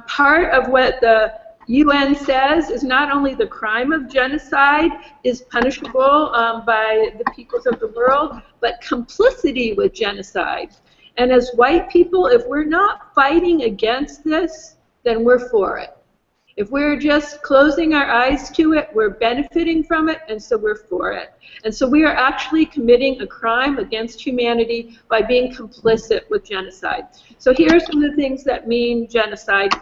part of what the UN says is not only the crime of genocide is punishable by the peoples of the world, but complicity with genocide. And as white people, if we're not fighting against this, then we're for it. If we're just closing our eyes to it, we're benefiting from it, and so we're for it. And so we are actually committing a crime against humanity by being complicit with genocide. So here are some of the things that mean genocide,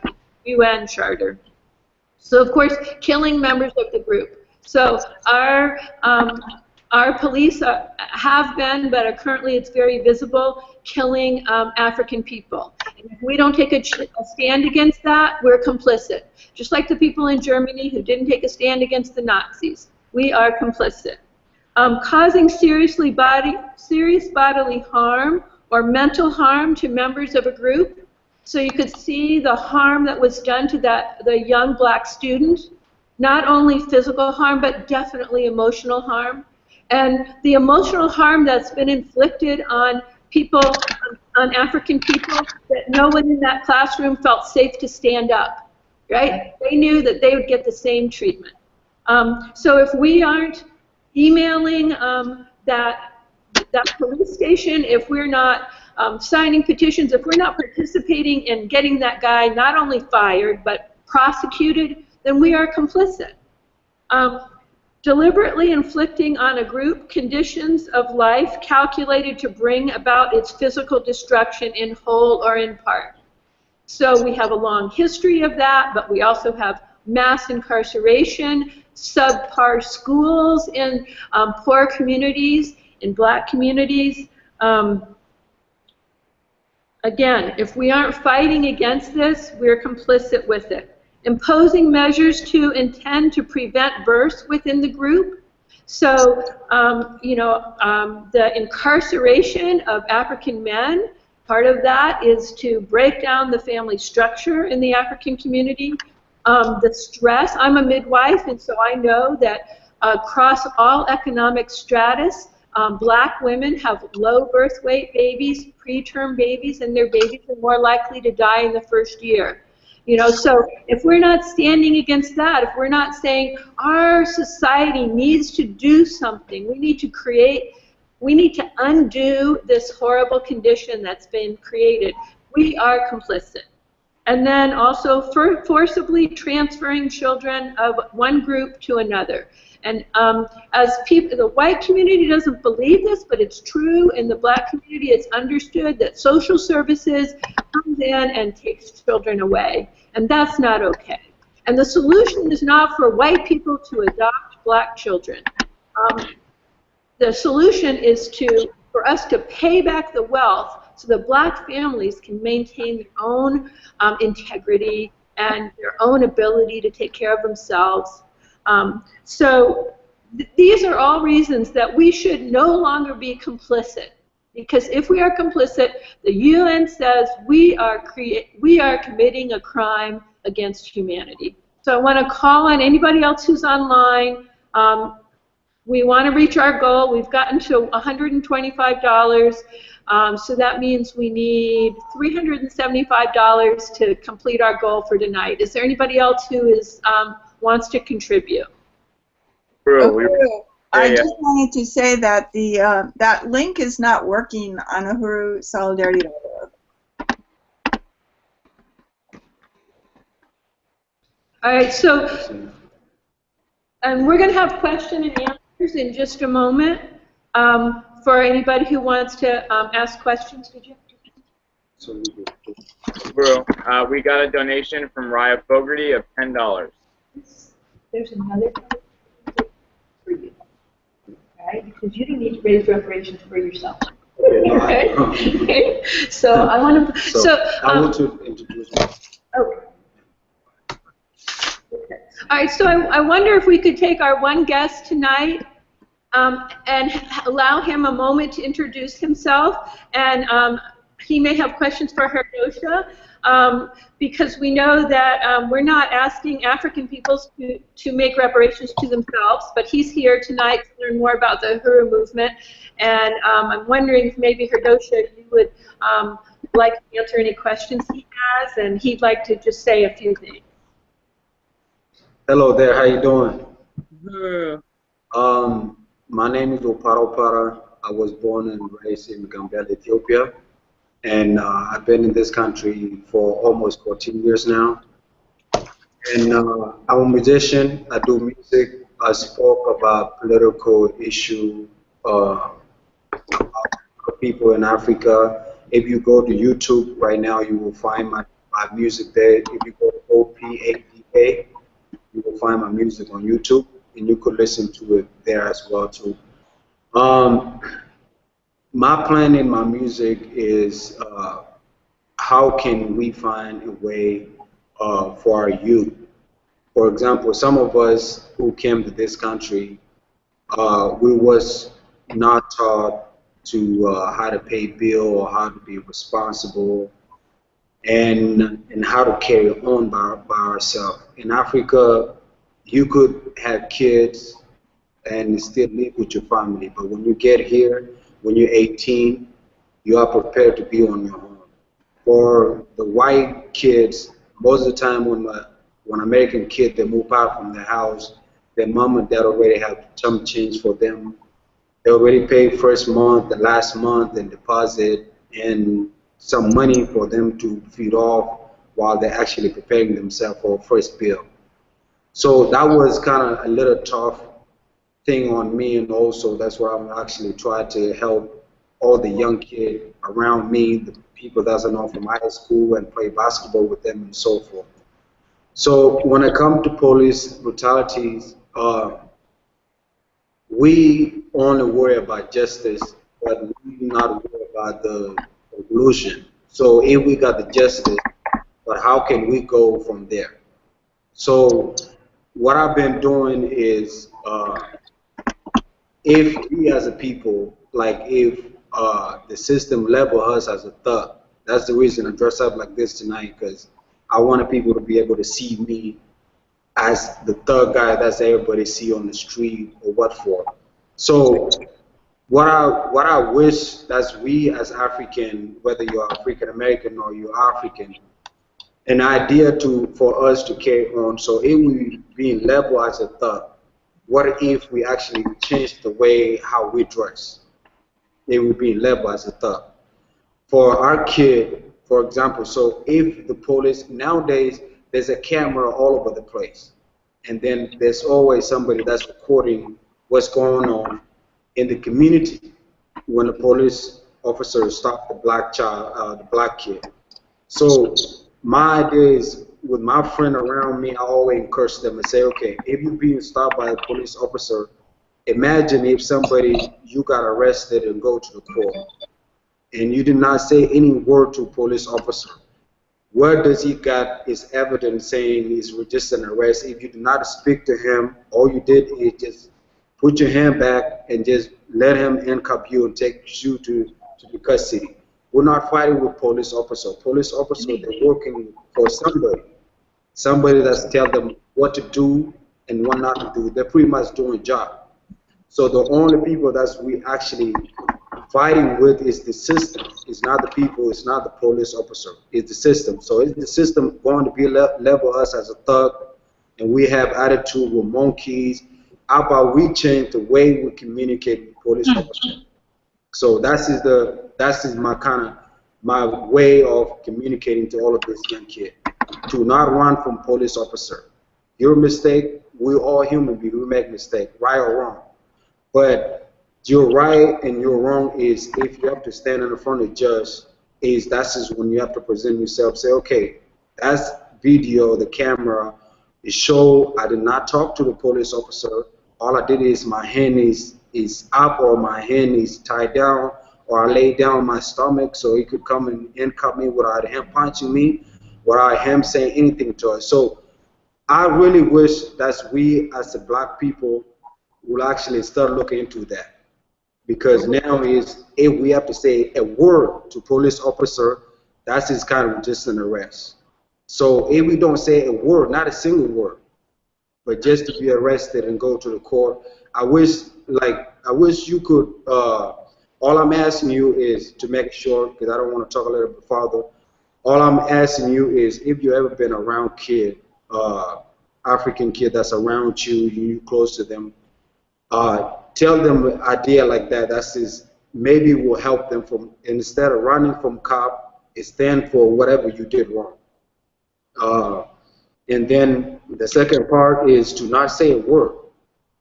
UN Charter. So of course, killing members of the group. So our police have been, but are currently, it's very visible, killing African people. And if we don't take a stand against that, we're complicit. Just like the people in Germany who didn't take a stand against the Nazis. We are complicit. Causing serious bodily harm or mental harm to members of a group. So you could see the harm that was done to the young black student. Not only physical harm, but definitely emotional harm. And the emotional harm that's been inflicted on people, on African people, that no one in that classroom felt safe to stand up, right? They knew that they would get the same treatment. So if we aren't emailing that police station, if we're not signing petitions, if we're not participating in getting that guy not only fired, but prosecuted, then we are complicit. Deliberately inflicting on a group conditions of life calculated to bring about its physical destruction in whole or in part. So we have a long history of that, but we also have mass incarceration, subpar schools in poor communities, in black communities. Again, if we aren't fighting against this, we're complicit with it. Imposing measures to intend to prevent births within the group. So, the incarceration of African men, part of that is to break down the family structure in the African community. The stress, I'm a midwife, and so I know that across all economic stratus, black women have low birth weight babies, preterm babies, and their babies are more likely to die in the first year. So if we're not standing against that, if we're not saying our society needs to do something, we need to undo this horrible condition that's been created, we are complicit. And then also forcibly transferring children of one group to another. And as people, the white community doesn't believe this, but it's true. In the black community, it's understood that social services comes in and takes children away. And that's not okay. And the solution is not for white people to adopt black children. The solution is for us to pay back the wealth so that black families can maintain their own integrity and their own ability to take care of themselves. These are all reasons that we should no longer be complicit. Because if we are complicit, the UN says we are committing a crime against humanity. So I want to call on anybody else who's online. We want to reach our goal. We've gotten to $125. So that means we need $375 to complete our goal for tonight. Is there anybody else who wants to contribute? I just wanted to say that that link is not working on uhurusolidarity.org. All right, so we're going to have question and answers in just a moment for anybody who wants to ask questions. Did you? We got a donation from Raya Fogarty of $10. There's another for you. right? Because you didn't need to raise reparations for yourself. No, Right? Okay. So I want to. So I want to introduce myself. okay. All right. So I wonder if we could take our one guest tonight and allow him a moment to introduce himself, and he may have questions for Herdosia, because we know that we're not asking African peoples to make reparations to themselves, but he's here tonight to learn more about the Uhuru movement, and I'm wondering if maybe Herdosia, you would like to answer any questions he has, and he'd like to just say a few things. Hello there, how you doing? Yeah. My name is Oparo Para. I was born and raised in Gambia, Ethiopia, and I've been in this country for almost 14 years now. And I'm a musician. I do music. I spoke about political issue about people in Africa. If you go to YouTube right now, you will find my music there. If you go to OPADA, you will find my music on YouTube, and you could listen to it there as well too. Um, my plan in my music is how can we find a way for our youth. For example, some of us who came to this country, we was not taught to how to pay bill or how to be responsible and how to carry on by ourselves. In Africa, you could have kids and still live with your family, but when you get here, when you're 18, you are prepared to be on your own. For the white kids, most of the time when American kids they move out from their house, their mom and dad already have some change for them. They already paid first month, the last month, and deposit, and some money for them to feed off while they're actually preparing themselves for first bill. So that was kind of a little tough thing on me, and also that's why I'm actually trying to help all the young kids around me, the people that are not from high school, and play basketball with them and so forth. So when it comes to police brutalities, we only worry about justice, but we do not worry about the conclusion. So if we got the justice, but how can we go from there? So what I've been doing is if we as a people, like if the system level us as a thug, that's the reason I dress up like this tonight, because I wanted people to be able to see me as the thug guy that's everybody see on the street or what for. So what I wish that we as African, whether you're African American or you're African, an idea to for us to carry on. So if we being labeled as a thug, what if we actually change the way how we dress? If we being labeled as a thug. For our kid, for example, so if the police nowadays there's a camera all over the place, and then there's always somebody that's recording what's going on in the community when the police officer stopped the black child, the black kid. So my idea is with my friend around me, I always encourage them and say, okay, if you're being stopped by a police officer, imagine if somebody you got arrested and go to the court and you did not say any word to a police officer. Where does he got his evidence saying he's just an arrest? If you did not speak to him, all you did is just put your hand back and just let him handcuff you and take you to the custody. We're not fighting with police officer. Police officer, they're working for somebody that's tell them what to do and what not to do. They're pretty much doing a job. So the only people that's we actually fighting with is the system. It's not the people. It's not the police officer. It's the system. So is the system going to be level us as a thug, and we have attitude with monkeys? How about we change the way we communicate with police officers? So that is my kind of my way of communicating to all of these young kids. To not run from police officer. Your mistake. We're all human beings. We make mistakes, right or wrong. But your right and your wrong is if you have to stand in front of the judge, that's is when you have to present yourself. Say, okay, that's video, the camera. It show I did not talk to the police officer. All I did is my hand is is up or my hand is tied down or I lay down on my stomach so he could come and cut me without him punching me, without him saying anything to us. So I really wish that we as the black people will actually start looking into that. Because now is if we have to say a word to police officer, that's is kind of just an arrest. So if we don't say a word, not a single word, but just to be arrested and go to the court, I wish you could. All I'm asking you is to make sure, because I don't want to talk a little bit farther. All I'm asking you is if you ever been around kid, African kid that's around you, you close to them, tell them an idea like that. That's is maybe will help them from instead of running from cop, stand for whatever you did wrong. And then the second part is to not say a word,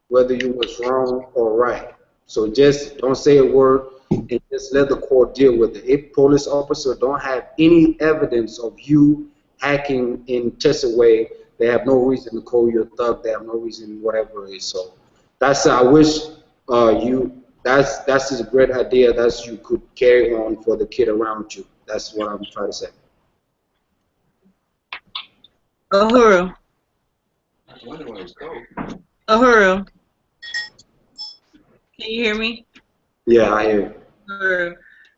whether you was wrong or right. So just don't say a word and just let the court deal with it. If police officer don't have any evidence of you hacking in such a way, they have no reason to call you a thug. They have no reason, whatever it is. So that's I wish that's just a great idea that you could carry on for the kid around you. That's what I'm trying to say. Uhuru. Uhuru. Can you hear me? Yeah, I hear you. Uhuru.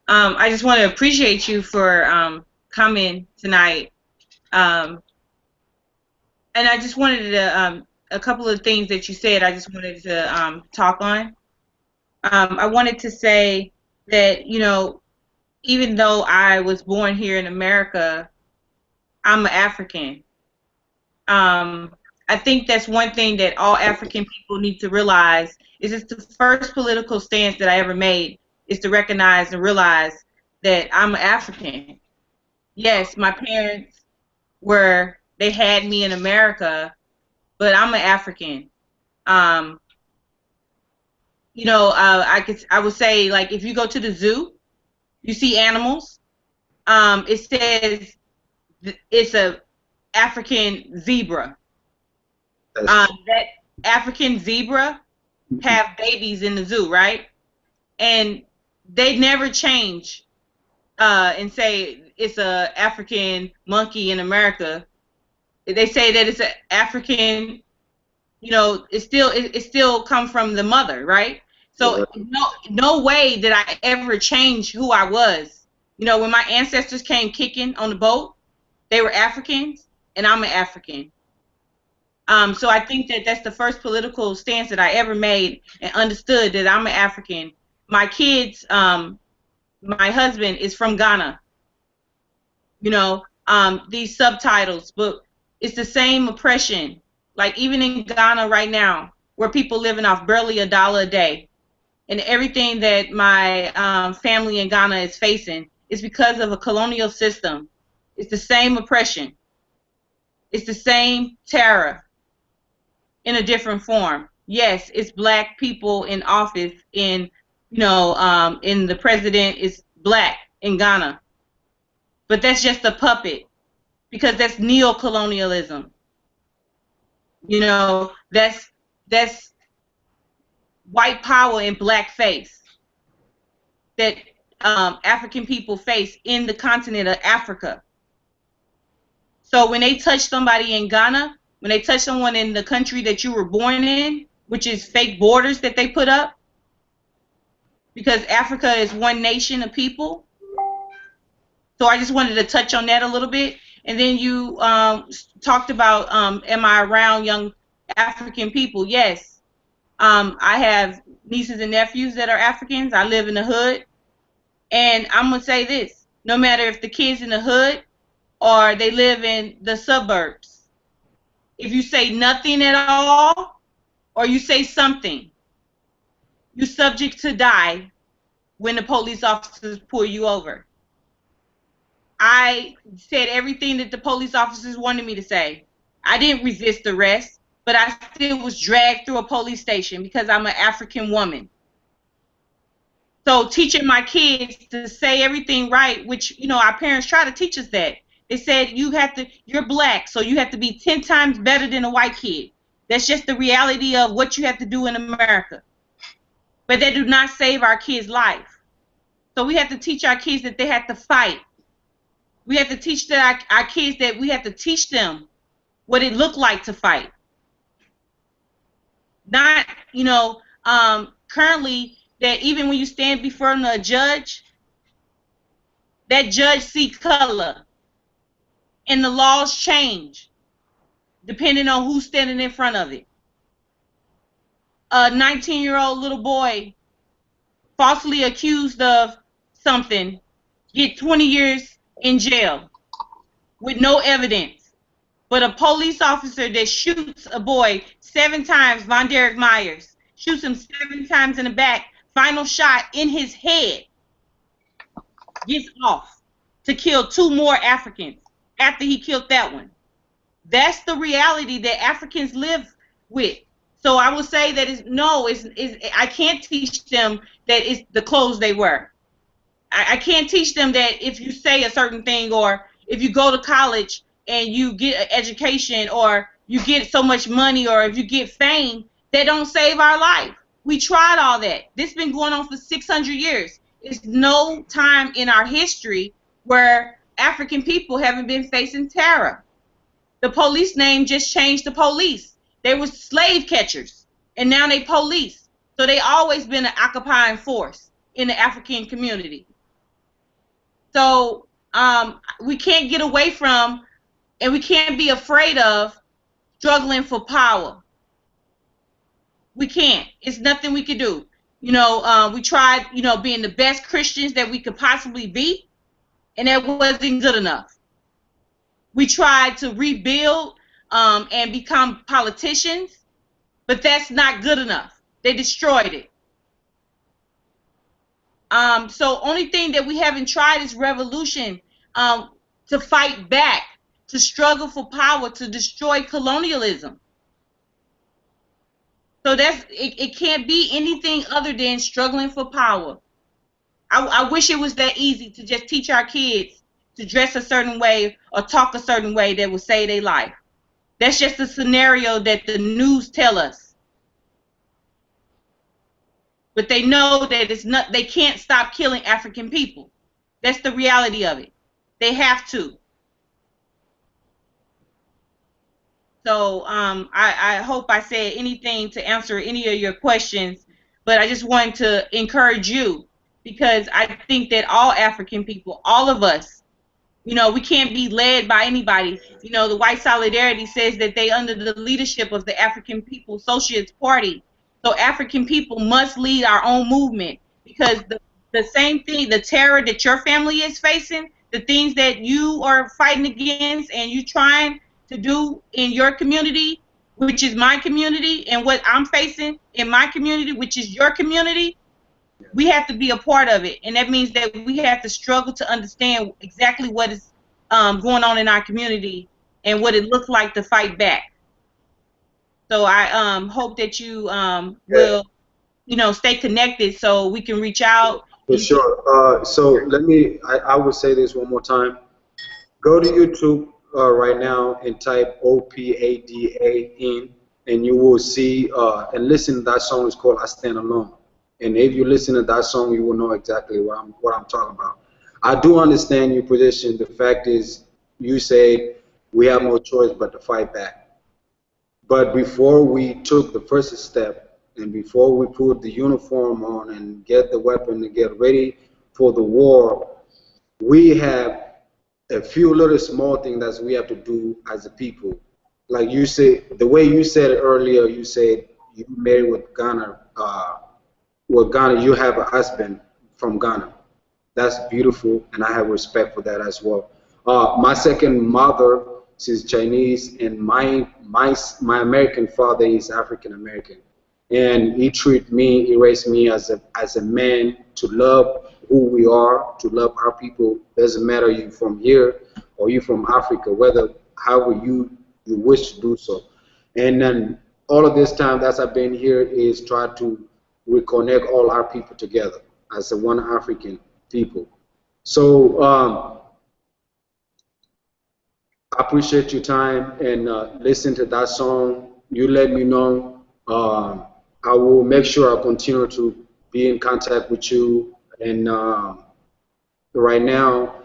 I just want to appreciate you for coming tonight. And I just wanted to, a couple of things that you said, I just wanted to talk on. I wanted to say that, you know, even though I was born here in America, I'm an African. I think that's one thing that all African people need to realize is it's the first political stance that I ever made is to recognize and realize that I'm an African. Yes, my parents they had me in America, but I'm an African. You know, I would say, like, if you go to the zoo, you see animals. It says it's a African zebra. That African zebra have babies in the zoo, right? And they never change and say it's a African monkey in America. They say that it's an African, you know, it still come from the mother, right? So no way did I ever change who I was. You know, when my ancestors came kicking on the boat, they were Africans, and I'm an African. So I think that that's the first political stance that I ever made and understood that I'm an African. My kids, my husband is from Ghana. You know, these subtitles, but it's the same oppression. Like even in Ghana right now, where people living off barely $1 a day, and everything that my family in Ghana is facing is because of a colonial system. It's the same oppression. It's the same terror in a different form. Yes, it's black people in office. In the president is black in Ghana, but that's just a puppet because that's neo-colonialism. You know, that's white power in black face that African people face in the continent of Africa. So when they touch somebody in Ghana, when they touch someone in the country that you were born in, which is fake borders that they put up, because Africa is one nation of people. So I just wanted to touch on that a little bit. And then you talked about, am I around young African people? Yes. I have nieces and nephews that are Africans. I live in the hood. And I'm going to say this. No matter if the kid's in the hood or they live in the suburbs, if you say nothing at all or you say something, you're subject to die when the police officers pull you over. I said everything that the police officers wanted me to say. I didn't resist arrest, but I still was dragged through a police station because I'm an African woman. So teaching my kids to say everything right, which, you know, our parents try to teach us that. They said you're black, so you have to be 10 times better than a white kid. That's just the reality of what you have to do in America. but that do not save our kids' life. So we have to teach our kids that they have to fight. We have to teach our kids that we have to teach them what it looked like to fight. Not, currently that even when you stand before a judge, that judge see color, and the laws change depending on who's standing in front of it. A 19-year-old little boy falsely accused of something get 20 years in jail with no evidence. But a police officer that shoots a boy 7 times, Von Derek Myers, shoots him 7 times in the back, final shot in his head, gets off to kill 2 more Africans after he killed that one. That's the reality that Africans live with. So I would say that I can't teach them that it's the clothes they wear. I can't teach them that if you say a certain thing, or if you go to college and you get an education, or you get so much money, or if you get fame, that don't save our life. We tried all that. This has been going on for 600 years. There's no time in our history where African people haven't been facing terror. The police name just changed to police. They were slave catchers, and now they police. So they always been an occupying force in the African community. So we can't get away from, and we can't be afraid of, struggling for power. We can't. It's nothing we could do. We tried, being the best Christians that we could possibly be, and that wasn't good enough. We tried to rebuild and become politicians, but that's not good enough. They destroyed it. So only thing that we haven't tried is revolution, to fight back, to struggle for power, to destroy colonialism. So it can't be anything other than struggling for power. I wish it was that easy to just teach our kids to dress a certain way or talk a certain way that would save their life. That's just a scenario that the news tell us. But they know that they can't stop killing African people. That's the reality of it. They have to. So I hope I said anything to answer any of your questions, but I just wanted to encourage you, because I think that all African people, all of us, we can't be led by anybody. The White Solidarity says that they under the leadership of the African People's Socialist Party. So African people must lead our own movement, because the same thing, the terror that your family is facing, the things that you are fighting against and you trying to do in your community, which is my community, and what I'm facing in my community, which is your community, we have to be a part of it. And that means that we have to struggle to understand exactly what is going on in our community and what it looks like to fight back. So I hope that you will, stay connected so we can reach out. For sure. So I will say this one more time. Go to YouTube right now and type OPADA in, and you will see and listen to that song. It's called I Stand Alone. And if you listen to that song, you will know exactly what I'm talking about. I do understand your position. The fact is, you say we have no choice but to fight back. But before we took the first step, and before we put the uniform on and get the weapon and get ready for the war, we have a few little small things that we have to do as a people. Like you said, the way you said it earlier, you said you married with Ghana. With Ghana, you have a husband from Ghana. That's beautiful, and I have respect for that as well. My second mother, she's Chinese, and my American father is African American, and he raised me as a man to love who we are, to love our people. Doesn't matter you from here or you from Africa, however you wish to do so. And then all of this time that I've been here is try to reconnect all our people together as a one African people. So I appreciate your time, and listen to that song. You let me know. I will make sure I continue to be in contact with you. And right now,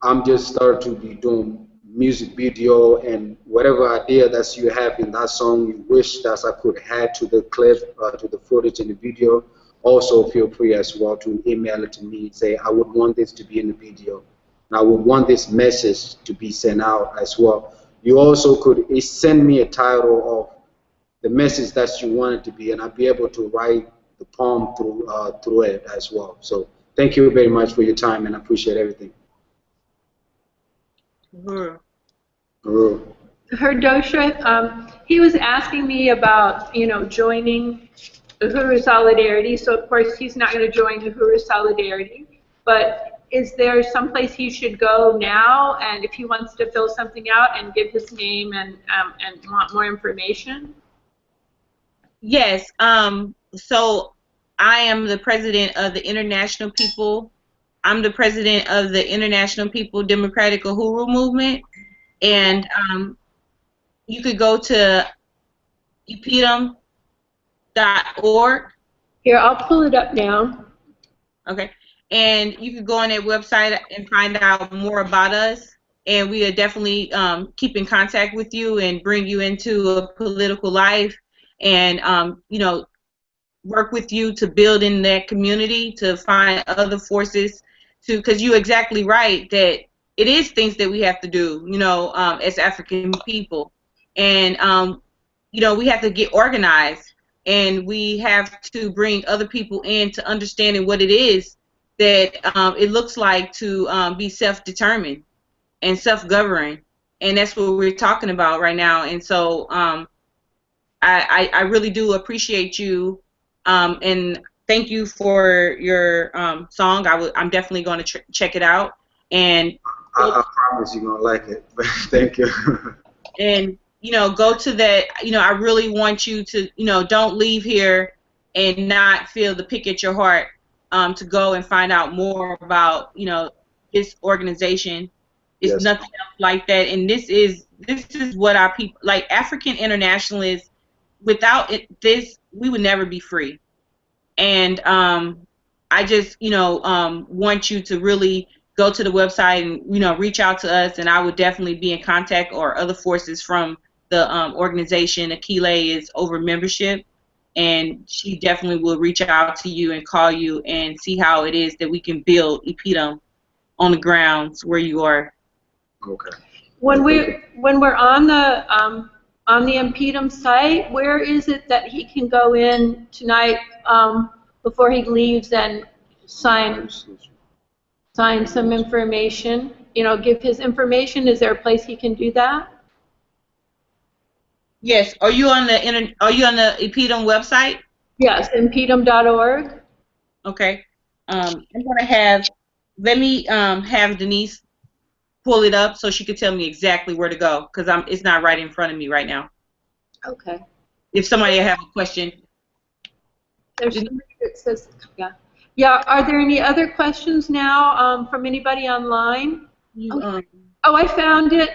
I'm just starting to be doing music video, and whatever idea that you have in that song you wish that I could add to the clip, to the footage in the video, also feel free as well to email it to me. Say, I would want this to be in the video. And I would want this message to be sent out as well. You also could send me a title of the message that you want it to be, and I'll be able to write the poem through it as well. So thank you very much for your time, and I appreciate everything. Uhuru. Uhuru. Herdosia, he was asking me about, joining Uhuru Solidarity. So of course he's not going to join Uhuru Solidarity, but is there someplace he should go now? And if he wants to fill something out and give his name and want more information? Yes. So I am the president of the International People. I'm the president of the International People Democratic Uhuru Movement, and you could go to epidem.org. Here, I'll pull it up now. Okay, and you could go on that website and find out more about us. And we are definitely keep in contact with you and bring you into a political life, and work with you to build in that community, to find other forces to, because you're exactly right that it is things that we have to do, as African people. And, we have to get organized, and we have to bring other people in to understanding what it is that it looks like to be self-determined and self-governing. And that's what we're talking about right now. And so I really do appreciate you. And thank you for your song. I'm definitely going to check it out. And I promise you're going to like it. Thank you. And, go to that. I really want you to, don't leave here and not feel the pick at your heart to go and find out more about, this organization. It's Yes. nothing else like that. And this is what our people, like African internationalists, without this, we would never be free. And I just, want you to really go to the website and, reach out to us, and I would definitely be in contact, or other forces from the organization. Akile is over membership, and she definitely will reach out to you and call you and see how it is that we can build EPDM on the grounds where you are. Okay. When we're on the Impedum site, where is it that he can go in tonight before he leaves and sign some information? Give his information. Is there a place he can do that? Yes. Are you on the EPDM website? Yes, impedum.org. Okay. I'm gonna have. Let me have Denise pull it up so she could tell me exactly where to go, because it's not right in front of me right now. Okay. If somebody have a question. There's somebody that says, yeah. Yeah, are there any other questions now from anybody online? I found it.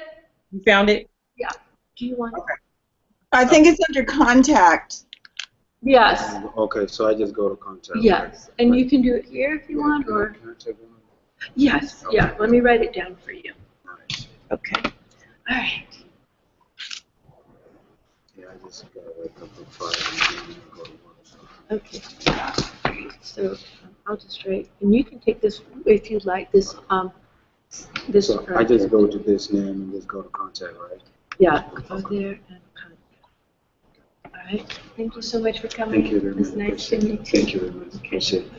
You found it? Yeah. Do you want it? I think it's under contact. Yes. Okay, so I just go to contact. Yes. And you can do it here if you want, or? Can I take one? Yes. Okay. Yeah. Let me write it down for you. Nice. Okay. All right. Yeah, I just gotta wake up at 5 and go to work. Okay. So I'll just write, and you can take this if you'd like. This. So I just go to this name and just go to contact, right? Yeah. Go there and contact. All right. Thank you so much for coming. Thank you very much. It's nice to meet you. Thank you very much. Appreciate it.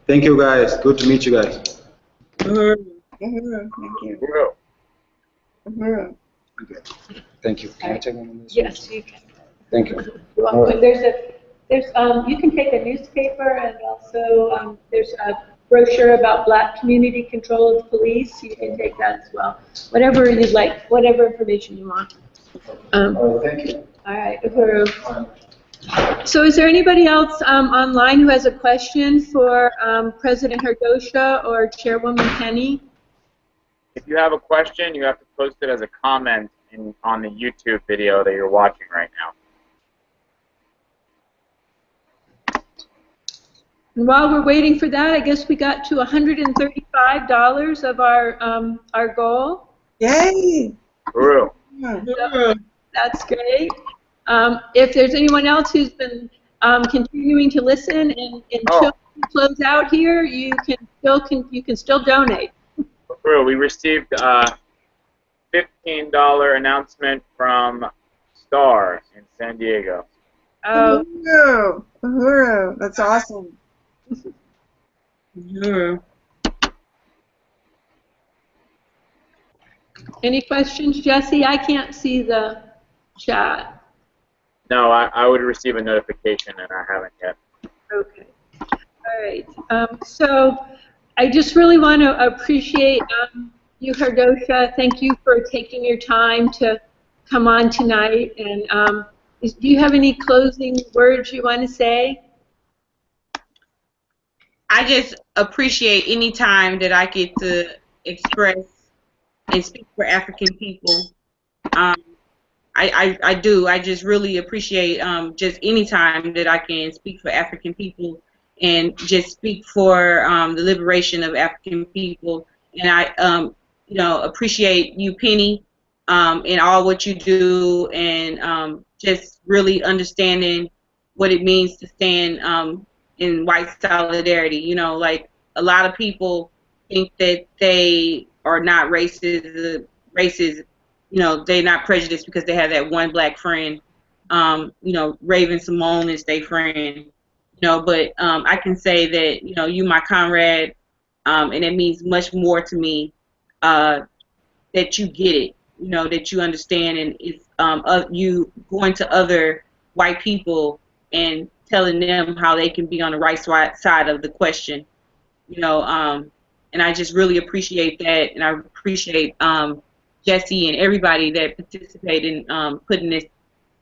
Thank you, guys. Good to meet you guys. Uhuru. Uhuru. Thank you. Uhuru. Uhuru. Okay. Thank you. Can I take one of this? Yes, you can. Thank you. You're welcome. And there's you can take a newspaper, and also there's a brochure about Black community control of police. You can take that as well. Whatever you'd like, whatever information you want. Thank you. All right, Uhuru. So is there anybody else online who has a question for President Herdosia or Chairwoman Penny? If you have a question, you have to post it as a comment on the YouTube video that you're watching right now. And while we're waiting for that, I guess we got to $135 of our goal. Yay! Uhuru. So that's great. If there's anyone else who's been continuing to listen and until we close out here, you can still donate. Uhuru, we received a $15 announcement from Star in San Diego. Uhuru! Uhuru! That's awesome. Uhuru. Any questions, Jesse? I can't see the chat. No, I would receive a notification, and I haven't yet. Okay. All right. So I just really want to appreciate you, Herdosia. Thank you for taking your time to come on tonight. And do you have any closing words you want to say? I just appreciate any time that I get to express and speak for African people. I do. I just really appreciate just any time that I can speak for African people and just speak for the liberation of African people. And I, appreciate you, Penny, and all what you do, and just really understanding what it means to stand in white solidarity. You know, like a lot of people think that they are not racist, they're not prejudiced because they have that one black friend. Raven Simone is their friend. But I can say that, you my comrade, and it means much more to me that you get it, that you understand, and it's you going to other white people and telling them how they can be on the right side of the question, and I just really appreciate that, and I appreciate Jesse and everybody that participated in putting this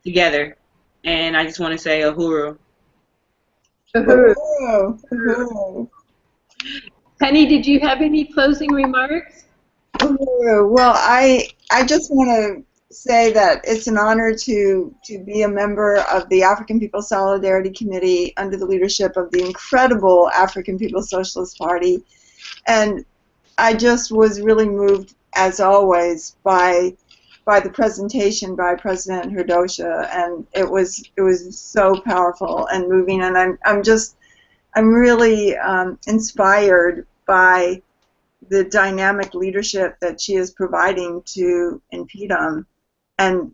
together. And I just want to say Uhuru. Uhuru. Uhuru. Penny, did you have any closing remarks? Uhuru. Well, I just want to say that it's an honor to be a member of the African People's Solidarity Committee under the leadership of the incredible African People's Socialist Party. And I just was really moved, as always, by the presentation by President Herdosia, and it was so powerful and moving. And I'm really inspired by the dynamic leadership that she is providing to Bentum, and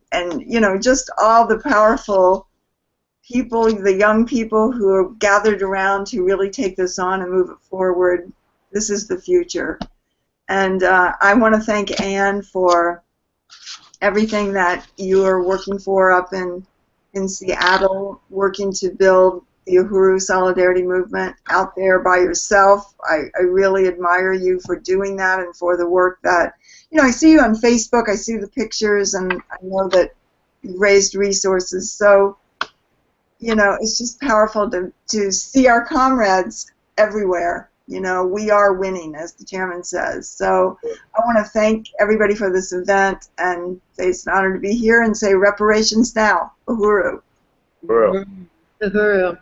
just all the powerful people, the young people who are gathered around to really take this on and move it forward. This is the future. And I want to thank Anne for everything that you are working for up in Seattle, working to build the Uhuru Solidarity Movement out there by yourself. I really admire you for doing that and for the work that, I see you on Facebook, I see the pictures, and I know that you raised resources. So, it's just powerful to see our comrades everywhere. We are winning, as the chairman says. So I want to thank everybody for this event and say it's an honor to be here and say reparations now. Uhuru. Uhuru. Uhuru.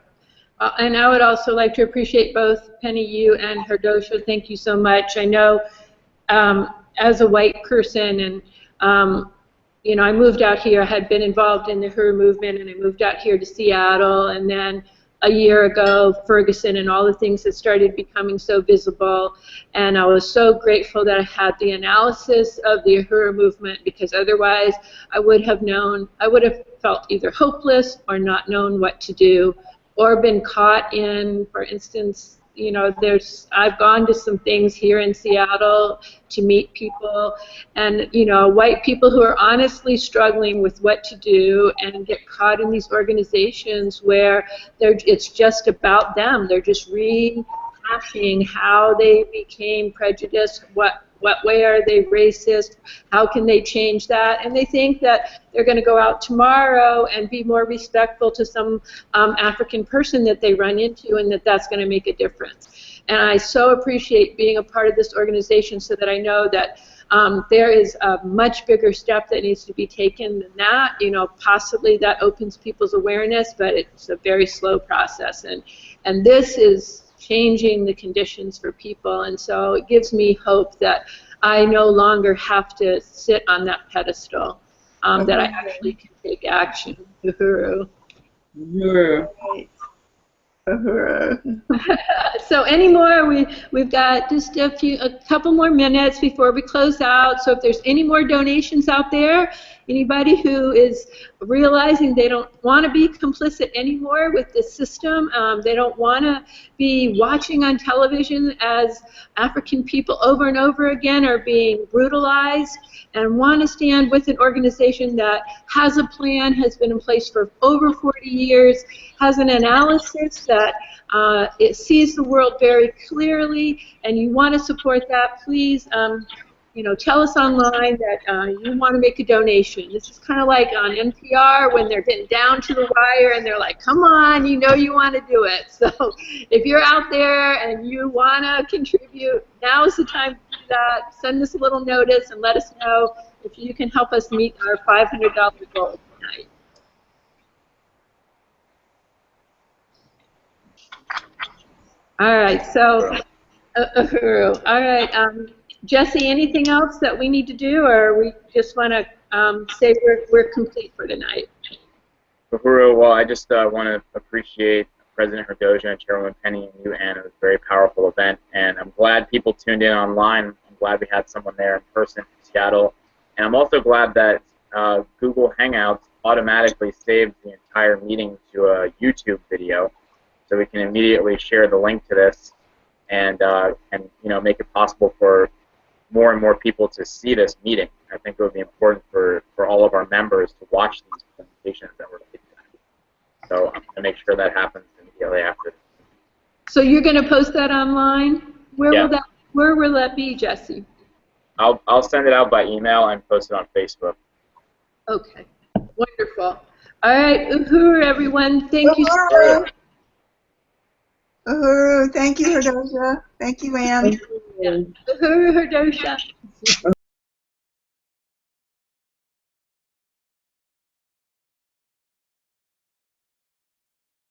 And I would also like to appreciate both Penny, you, and Herdosia. Thank you so much. I know as a white person, and I moved out here. I had been involved in the Uhuru movement, and I moved out here to Seattle, and then a year ago, Ferguson and all the things that started becoming so visible. And I was so grateful that I had the analysis of the Uhuru movement, because otherwise I would have felt either hopeless or not known what to do, or been caught in, for instance, I've gone to some things here in Seattle to meet people, and white people who are honestly struggling with what to do and get caught in these organizations where it's just about them. They're just rehashing how they became prejudiced, what way are they racist, how can they change that, and they think that they're going to go out tomorrow and be more respectful to some African person that they run into, and that's going to make a difference. And I so appreciate being a part of this organization, so that I know that there is a much bigger step that needs to be taken than that. Possibly that opens people's awareness, but it's a very slow process. And this is changing the conditions for people. And so it gives me hope that I no longer have to sit on that pedestal, that I actually can take action. Uhuru. Uhuru. Right. Uhuru. So any more? We've got just a couple more minutes before we close out. So if there's any more donations out there, anybody who is realizing they don't want to be complicit anymore with this system, they don't want to be watching on television as African people over and over again are being brutalized, and want to stand with an organization that has a plan, has been in place for over 40 years, has an analysis that it sees the world very clearly, and you want to support that, please tell us online that you want to make a donation. This is kind of like on NPR when they're getting down to the wire and they're like, come on, you want to do it. So if you're out there and you want to contribute, now is the time to do that. Send us a little notice and let us know if you can help us meet our $500 goal tonight. All right, so, Uhuru. All right, Jesse, anything else that we need to do, or we just want to say we're complete for tonight? Uhuru, well, I just want to appreciate President Herdosia and Chairwoman Penny and you, Ann. It was a very powerful event, and I'm glad people tuned in online. I'm glad we had someone there in person in Seattle, and I'm also glad that Google Hangouts automatically saves the entire meeting to a YouTube video, so we can immediately share the link to this and make it possible for more and more people to see this meeting. I think it would be important for all of our members to watch these presentations that we're making. So I'm going to make sure that happens immediately after. So you're going to post that online? Where will that be, Jesse? I'll send it out by email and post it on Facebook. Okay, wonderful. All right, Uhuru, everyone, thank you so much. Uhuru, thank you, Herdosia. Thank you, Ann. Uhuru, Herdosia.